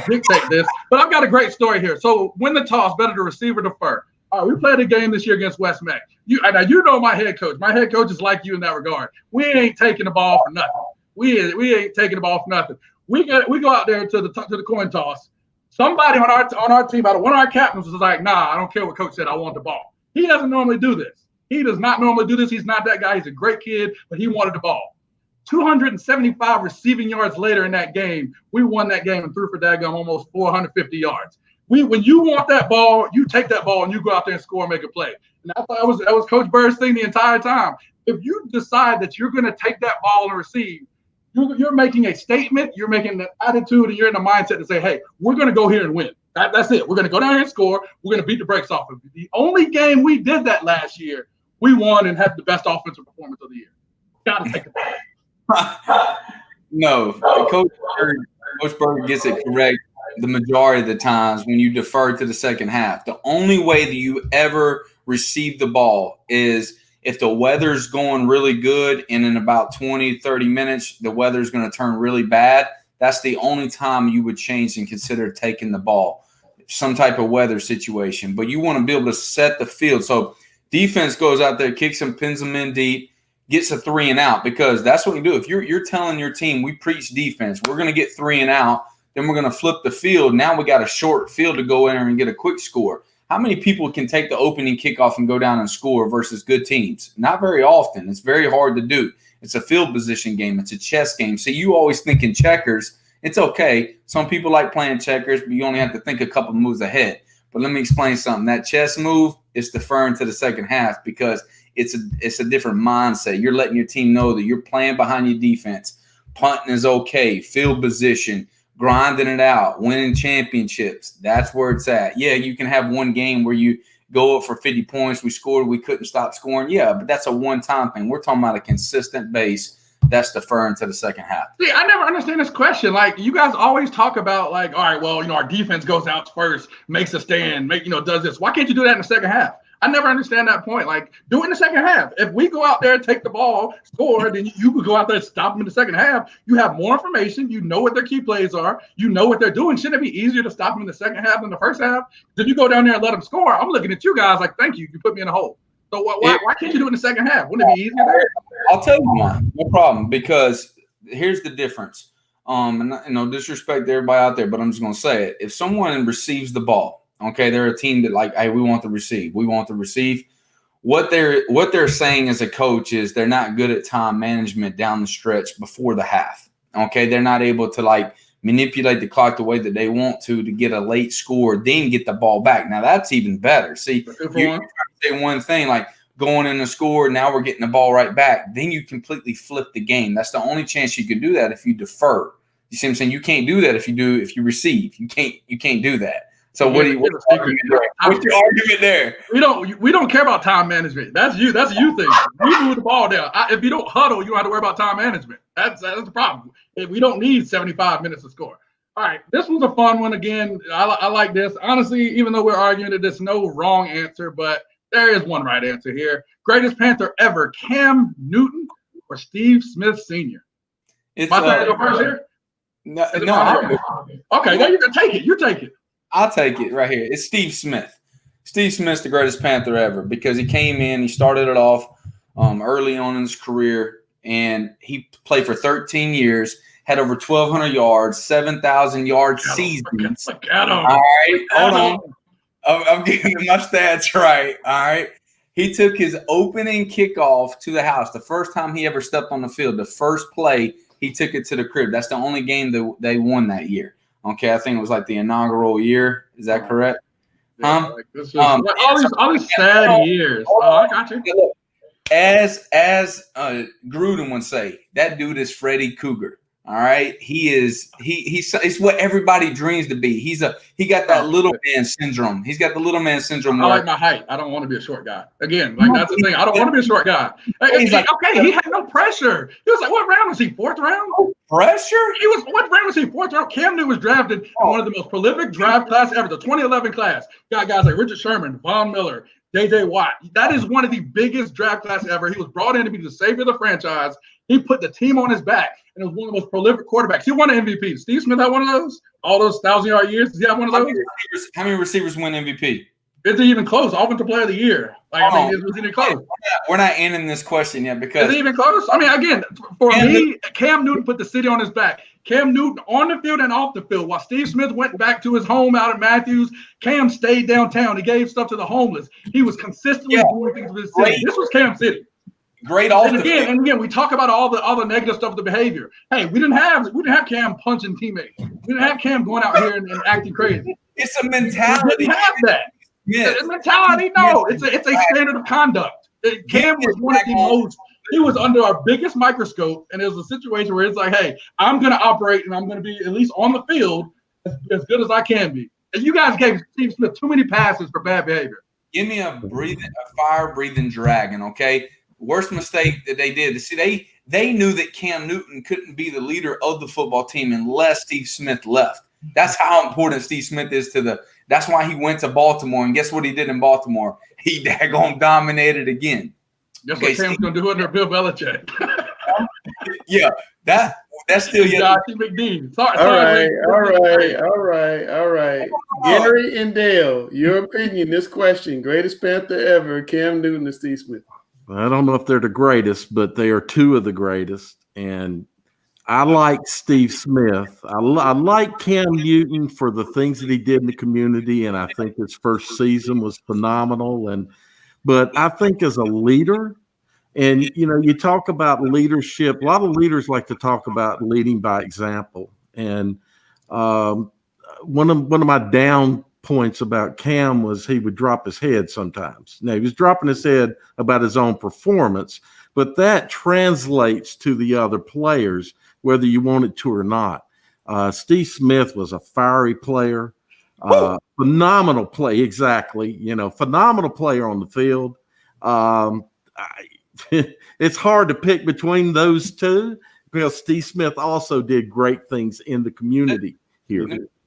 dictate this. But I've got a great story here. So win the toss, better to receive or defer. All right, we played a game this year against West Mac. Now you know my head coach. My head coach is like you in that regard. We ain't taking the ball for nothing. We ain't taking the ball for nothing. We go out there to the coin toss. Somebody on our team, one of our captains was like, nah, I don't care what coach said. I want the ball. He doesn't normally do this. He does not normally do this. He's not that guy. He's a great kid, but he wanted the ball. 275 receiving yards later in that game, we won that game and threw for daggum almost 450 yards. When you want that ball, you take that ball and you go out there and score and make a play. And I thought that was Coach Bird's thing the entire time. If you decide that you're going to take that ball and receive, you're making a statement, you're making an attitude, and you're in the mindset to say, hey, we're going to go here and win. That's it. We're going to go down here and score. We're going to beat the brakes off of you. The only game we did that last year, we won and had the best offensive performance of the year. Got to take the ball. No, Coach Bird gets it correct the majority of the times when you defer to the second half. The only way that you ever receive the ball is if the weather's going really good and in about 20, 30 minutes, the weather's going to turn really bad. That's the only time you would change and consider taking the ball, some type of weather situation. But you want to be able to set the field. So defense goes out there, kicks them, pins them in deep, gets a 3 and out, because that's what you do. If you're telling your team, we preach defense, we're going to get 3 and out, then we're going to flip the field. Now we got a short field to go in there and get a quick score. How many people can take the opening kickoff and go down and score versus good teams? Not very often. It's very hard to do. It's a field position game. It's a chess game. So you always think in checkers. It's okay. Some people like playing checkers, but you only have to think a couple moves ahead. But let me explain something. That chess move is deferring to the second half because it's a different mindset. You're letting your team know that you're playing behind your defense. Punting is okay. Field position, grinding it out, winning championships. That's where it's at. Yeah, you can have one game where you go up for 50 points. We scored. We couldn't stop scoring. Yeah, but that's a one-time thing. We're talking about a consistent base. That's deferring to the second half. See, I never understand this question. Like, you guys always talk about, like, all right, well, our defense goes out first, makes a stand, does this. Why can't you do that in the second half? I never understand that point. Like, do it in the second half. If we go out there, take the ball, score, then you could go out there and stop them in the second half. You have more information. You know what their key plays are. You know what they're doing. Shouldn't it be easier to stop them in the second half than the first half? If you go down there and let them score, I'm looking at you guys like, thank you. You put me in a hole. So why can't you do it in the second half? Wouldn't it be easier there? I'll tell you why. No problem. Because here's the difference. and no disrespect to everybody out there, but I'm just going to say it. If someone receives the ball, okay, they're a team that like, hey, we want to receive. We want to receive. What they're saying as a coach is they're not good at time management down the stretch before the half. Okay, they're not able to like manipulate the clock the way that they want to get a late score, then get the ball back. Now that's even better. See, you're trying to say one thing like going in the score, now we're getting the ball right back. Then you completely flip the game. That's the only chance you can do that if you defer. You see what I'm saying? You can't do that if you receive. You can't do that. So what's your argument there? We don't care about time management. That's you. That's a you thing. You move the ball down. If you don't huddle, you don't have to worry about time management. That's the problem. We don't need 75 minutes to score. All right, this was a fun one. Again, I like this. Honestly, even though we're arguing that there's no wrong answer, but there is one right answer here. Greatest Panther ever, Cam Newton or Steve Smith Sr.? My turn to go first here? No. Okay, now you can take it. You take it. I'll take it right here. It's Steve Smith. Steve Smith's the greatest Panther ever because he came in, he started it off early on in his career, and he played for 13 years, had over 1,200 yards, 7,000 yard seasons. Look at him. All right, hold on. I'm getting my stats right. All right. He took his opening kickoff to the house. The first time he ever stepped on the field, the first play, he took it to the crib. That's the only game that they won that year. Okay, I think it was like the inaugural year. Is that correct? Yeah, all these sad years. I got you. As Gruden would say, that dude is Freddy Cougar. All right, he's what everybody dreams to be. He got that little man syndrome. He's got the little man syndrome. I like my height. I don't want to be a short guy. Again, like that's the thing. I don't want to be a short guy. He's like, okay, he had no pressure. He was like, what round was he? Fourth round? Pressure? What round was he? Fourth round. Cam Newton was drafted in one of the most prolific draft class ever, the 2011 class. Got guys like Richard Sherman, Von Miller, J.J. Watt. That is one of the biggest draft class ever. He was brought in to be the savior of the franchise. He put the team on his back, and it was one of the most prolific quarterbacks. He won an MVP. Steve Smith had one of those? All those 1,000-yard years? Does he have one of those? How many receivers win MVP? Is it even close? Offensive Player of the Year. Like, is it even close? We're not ending this question yet because is it even close? I mean, again, for me, Cam Newton put the city on his back. Cam Newton on the field and off the field. While Steve Smith went back to his home out of Matthews, Cam stayed downtown. He gave stuff to the homeless. He was consistently doing things for the city. This was Cam City. Great off and again, we talk about all the negative stuff, the behavior. Hey, we didn't have Cam punching teammates. We didn't have Cam going out here and acting crazy. It's a mentality. We didn't have that. Yes. It's a mentality. No, it's a standard of conduct. Cam was one of the most. He was under our biggest microscope, and it was a situation where it's like, hey, I'm going to operate, and I'm going to be at least on the field as good as I can be. And you guys gave Steve Smith too many passes for bad behavior. Give me a fire-breathing dragon, okay? Worst mistake that they did. See, they knew that Cam Newton couldn't be the leader of the football team unless Steve Smith left. That's how important Steve Smith is to that's why he went to Baltimore. And guess what he did in Baltimore? He daggone dominated again. That's what Cam's going to do under Bill Belichick. Yeah, that's still McDean. All right. Gary and Dale, your opinion, this question, greatest Panther ever, Cam Newton and Steve Smith. I don't know if they're the greatest, but they are two of the greatest. And I like Steve Smith. I like Cam Newton for the things that he did in the community, and I think his first season was phenomenal. But I think as a leader, and you talk about leadership. A lot of leaders like to talk about leading by example. And one of my down points about Cam was he would drop his head sometimes. Now, he was dropping his head about his own performance, but that translates to the other players, whether you want it to or not. Steve Smith was a fiery player, phenomenal play. Exactly. Phenomenal player on the field. It's hard to pick between those two because Steve Smith also did great things in the community here.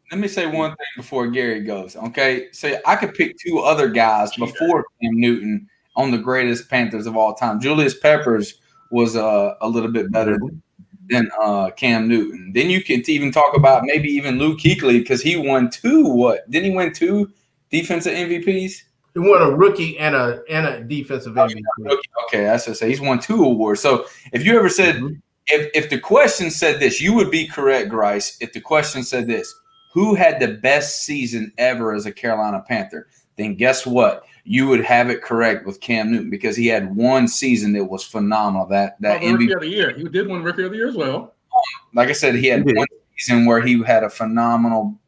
Let me say one thing before Gary goes, okay? So I could pick two other guys before Cam Newton on the greatest Panthers of all time. Julius Peppers was a little bit better than Cam Newton. Then you can even talk about maybe even Luke Kuechly because he won didn't he win two defensive MVPs? He won a rookie and a defensive MVP. Okay, that's what I say. He's won two awards. So if you ever said if the question said this, you would be correct, Grice. If the question said this, who had the best season ever as a Carolina Panther? Then guess what? You would have it correct with Cam Newton because he had one season that was phenomenal. That Rookie of the Year. He did win Rookie of the Year as well. Like I said, he had one season where he had a phenomenal.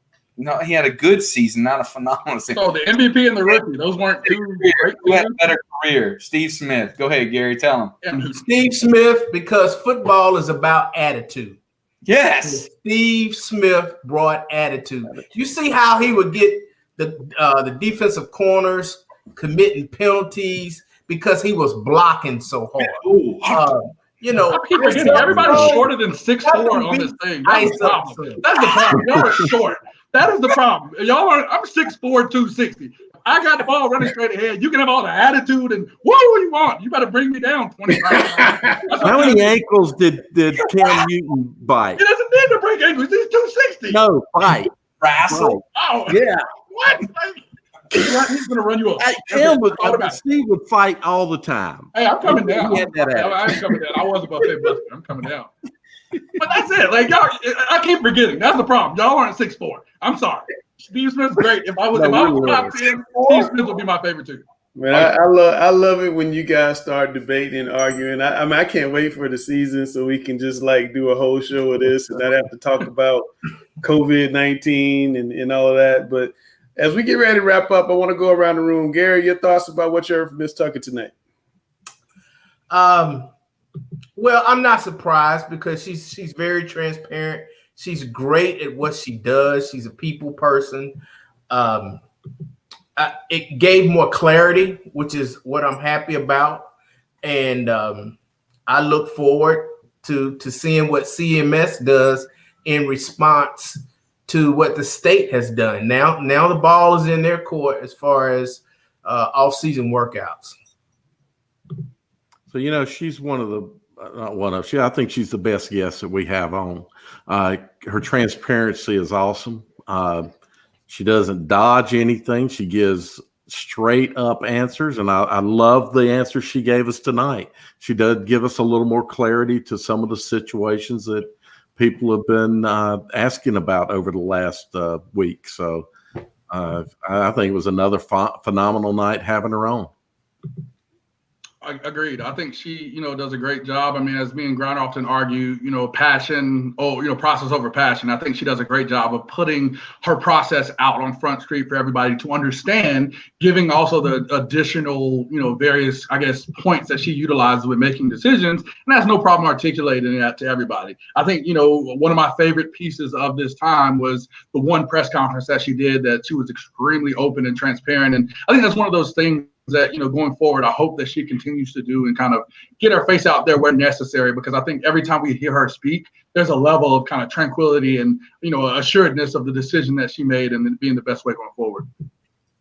No, he had a good season, not a phenomenal season. So the MVP and the rookie, those weren't two great Who had a better career? Steve Smith. Go ahead, Gary. Tell him. Steve Smith, because football is about attitude. Yes. Steve Smith brought attitude. You see how he would get the defensive corners committing penalties because he was blocking so hard. Everybody's shorter than 6'4" on this thing. That's the problem. That's the problem. Y'all are short. That is the problem. I'm 6'4", 260. I got the ball running straight ahead. You can have all the attitude and whatever you want. You better bring me down 25 pounds. How many ankles did Cam Newton bite? He doesn't need to break ankles. He's 260. No, bite. Wrestle. Oh, yeah. What? He's going to run you up. Steve would fight all the time. Hey, I'm coming down. I ain't coming down. I was about to say Buster. I'm coming down. But that's it. Like y'all, I keep forgetting. That's the problem. Y'all aren't 6'4". I'm sorry. Steve Smith's great. If I was top 10, Steve Smith would be my favorite too. Man, I love it when you guys start debating and arguing. I mean, I can't wait for the season so we can just like do a whole show of this and not have to talk about COVID-19 and all of that. But as we get ready to wrap up, I want to go around the room. Gary, your thoughts about what you heard from Miss Tucker tonight? Well, I'm not surprised because she's very transparent. She's great at what she does. She's a people person. It gave more clarity, which is what I'm happy about. And I look forward to seeing what CMS does in response to what the state has done. Now the ball is in their court as far as off-season workouts. So, she's I think she's the best guest that we have on. Her transparency is awesome. She doesn't dodge anything. She gives straight up answers. And I love the answer she gave us tonight. She does give us a little more clarity to some of the situations that people have been asking about over the last week. So I think it was another phenomenal night having her on. Agreed. I think she, does a great job. I mean, as me and Grier often argue, passion, process over passion. I think she does a great job of putting her process out on Front Street for everybody to understand, giving also the additional, various, points that she utilizes with making decisions. And has no problem articulating that to everybody. I think, one of my favorite pieces of this time was the one press conference that she did that she was extremely open and transparent. And I think that's one of those things that, going forward, I hope that she continues to do and kind of get her face out there where necessary, because I think every time we hear her speak, there's a level of kind of tranquility and, assuredness of the decision that she made and it being the best way going forward.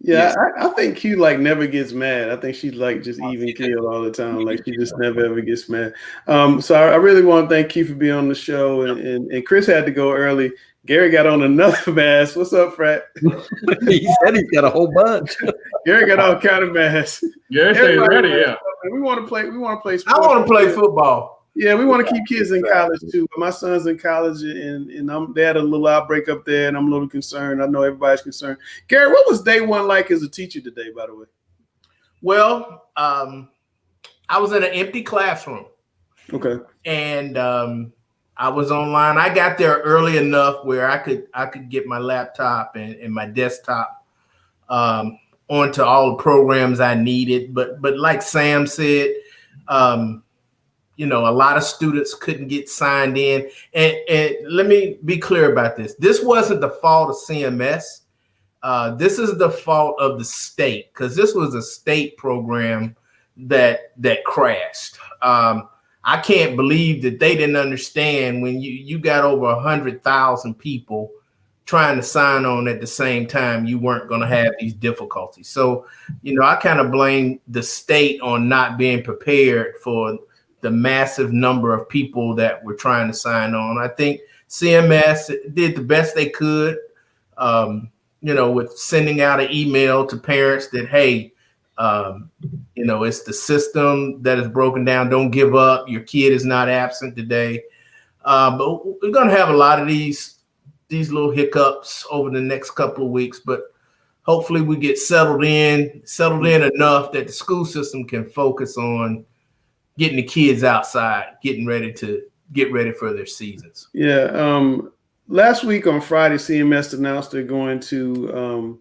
Yeah, I think Q never gets mad. I think she's just even keeled all the time. Like she just never ever gets mad. So I really want to thank Q for being on the show. And Chris had to go early. Gary got on another mask. What's up, Frat? He said he's got a whole bunch. Gary got all kind of masks. Gary stays ready. Yeah. We want to play. Sports. I want to play football. Yeah, we want to keep kids in college too. My son's in college, and they had a little outbreak up there, and I'm a little concerned. I know everybody's concerned. Gary, what was day one like as a teacher today, by the way? Well, I was in an empty classroom. Okay. And I was online. I got there early enough where I could get my laptop and my desktop onto all the programs I needed. But like Sam said, a lot of students couldn't get signed in. And let me be clear about this. This wasn't the fault of CMS. This is the fault of the state, because this was a state program that crashed. I can't believe that they didn't understand when you got over 100,000 people trying to sign on at the same time, you weren't going to have these difficulties. So, I kind of blame the state on not being prepared for the massive number of people that were trying to sign on. I think CMS did the best they could, with sending out an email to parents that, hey, It's the system that is broken down. Don't give up. Your kid is not absent today. But we're going to have a lot of these little hiccups over the next couple of weeks. But hopefully we get settled in enough that the school system can focus on getting the kids outside, get ready for their seasons. Yeah. Last week on Friday, CMS announced they're going to,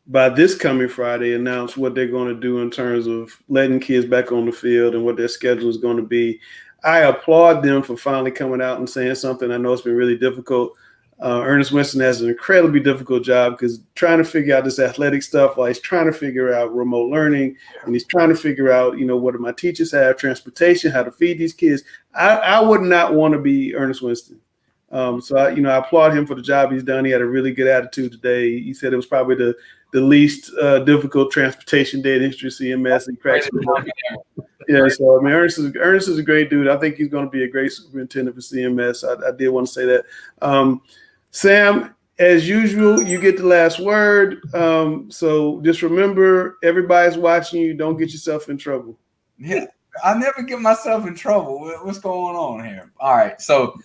by this coming Friday, announce what they're going to do in terms of letting kids back on the field and what their schedule is going to be. I applaud them for finally coming out and saying something. I know it's been really difficult. Ernest Winston has an incredibly difficult job because trying to figure out this athletic stuff while he's trying to figure out remote learning and he's trying to figure out, what do my teachers have, transportation, how to feed these kids. I would not want to be Ernest Winston. So I applaud him for the job he's done. He had a really good attitude today. He said it was probably the least difficult transportation day in history of CMS. He cracks me up. Yeah, so Ernest is a great dude. I think he's going to be a great superintendent for CMS. I did want to say that. Sam, as usual, you get the last word. So just remember, everybody's watching you. Don't get yourself in trouble. Yeah, I never get myself in trouble. What's going on here? All right, so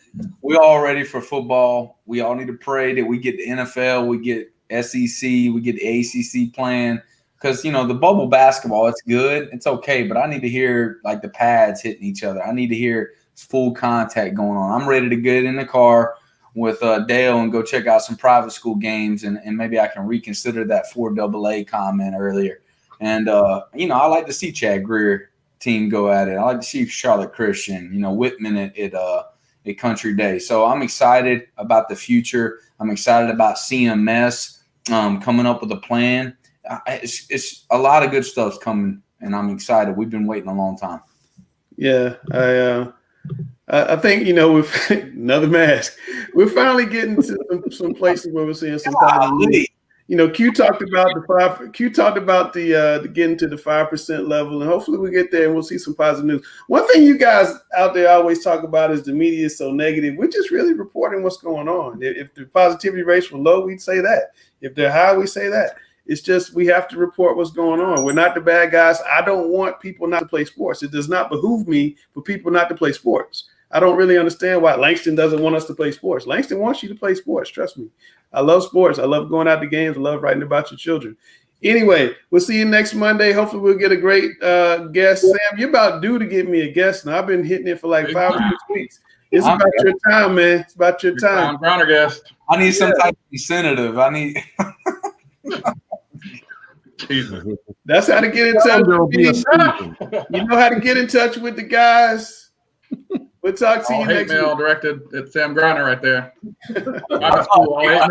we all ready for football. We all need to pray that we get the NFL, we get SEC, we get the ACC playing. Because, the bubble basketball, it's good. It's okay. But I need to hear, like, the pads hitting each other. I need to hear full contact going on. I'm ready to get in the car with Dale and go check out some private school games. And maybe I can reconsider that 4AA comment earlier. And, I like to see Chad Grier team go at it. I like to see Charlotte Christian, Whitman at Country Day. So I'm excited about the future. I'm excited about CMS coming up with a plan. It's a lot of good stuff's coming, and I'm excited. We've been waiting a long time. Yeah, I think with another mask, we're finally getting to some places where we're seeing some. Q talked about the getting to the 5% level, and hopefully we get there and we'll see some positive news. One thing you guys out there always talk about is the media is so negative. We're just really reporting what's going on. If the positivity rates were low, we'd say that. If they're high, we say that. It's just we have to report what's going on. We're not the bad guys. I don't want people not to play sports. It does not behoove me for people not to play sports. I don't really understand why Langston doesn't want us to play sports. Langston wants you to play sports. Trust me. I love sports. I love going out to games. I love writing about your children. Anyway, we'll see you next Monday. Hopefully we'll get a great guest. Sam, you're about due to get me a guest now. I've been hitting it for like 5 or 6 weeks. It's about your time, man. It's about your time. Ground guest. I need some type of incentive. I need Jesus. That's how to get in touch with me. You know how to get in touch with the guys. We'll talk to you next week. All hate mail directed at Sam Griner right there. Private school, all hate mail.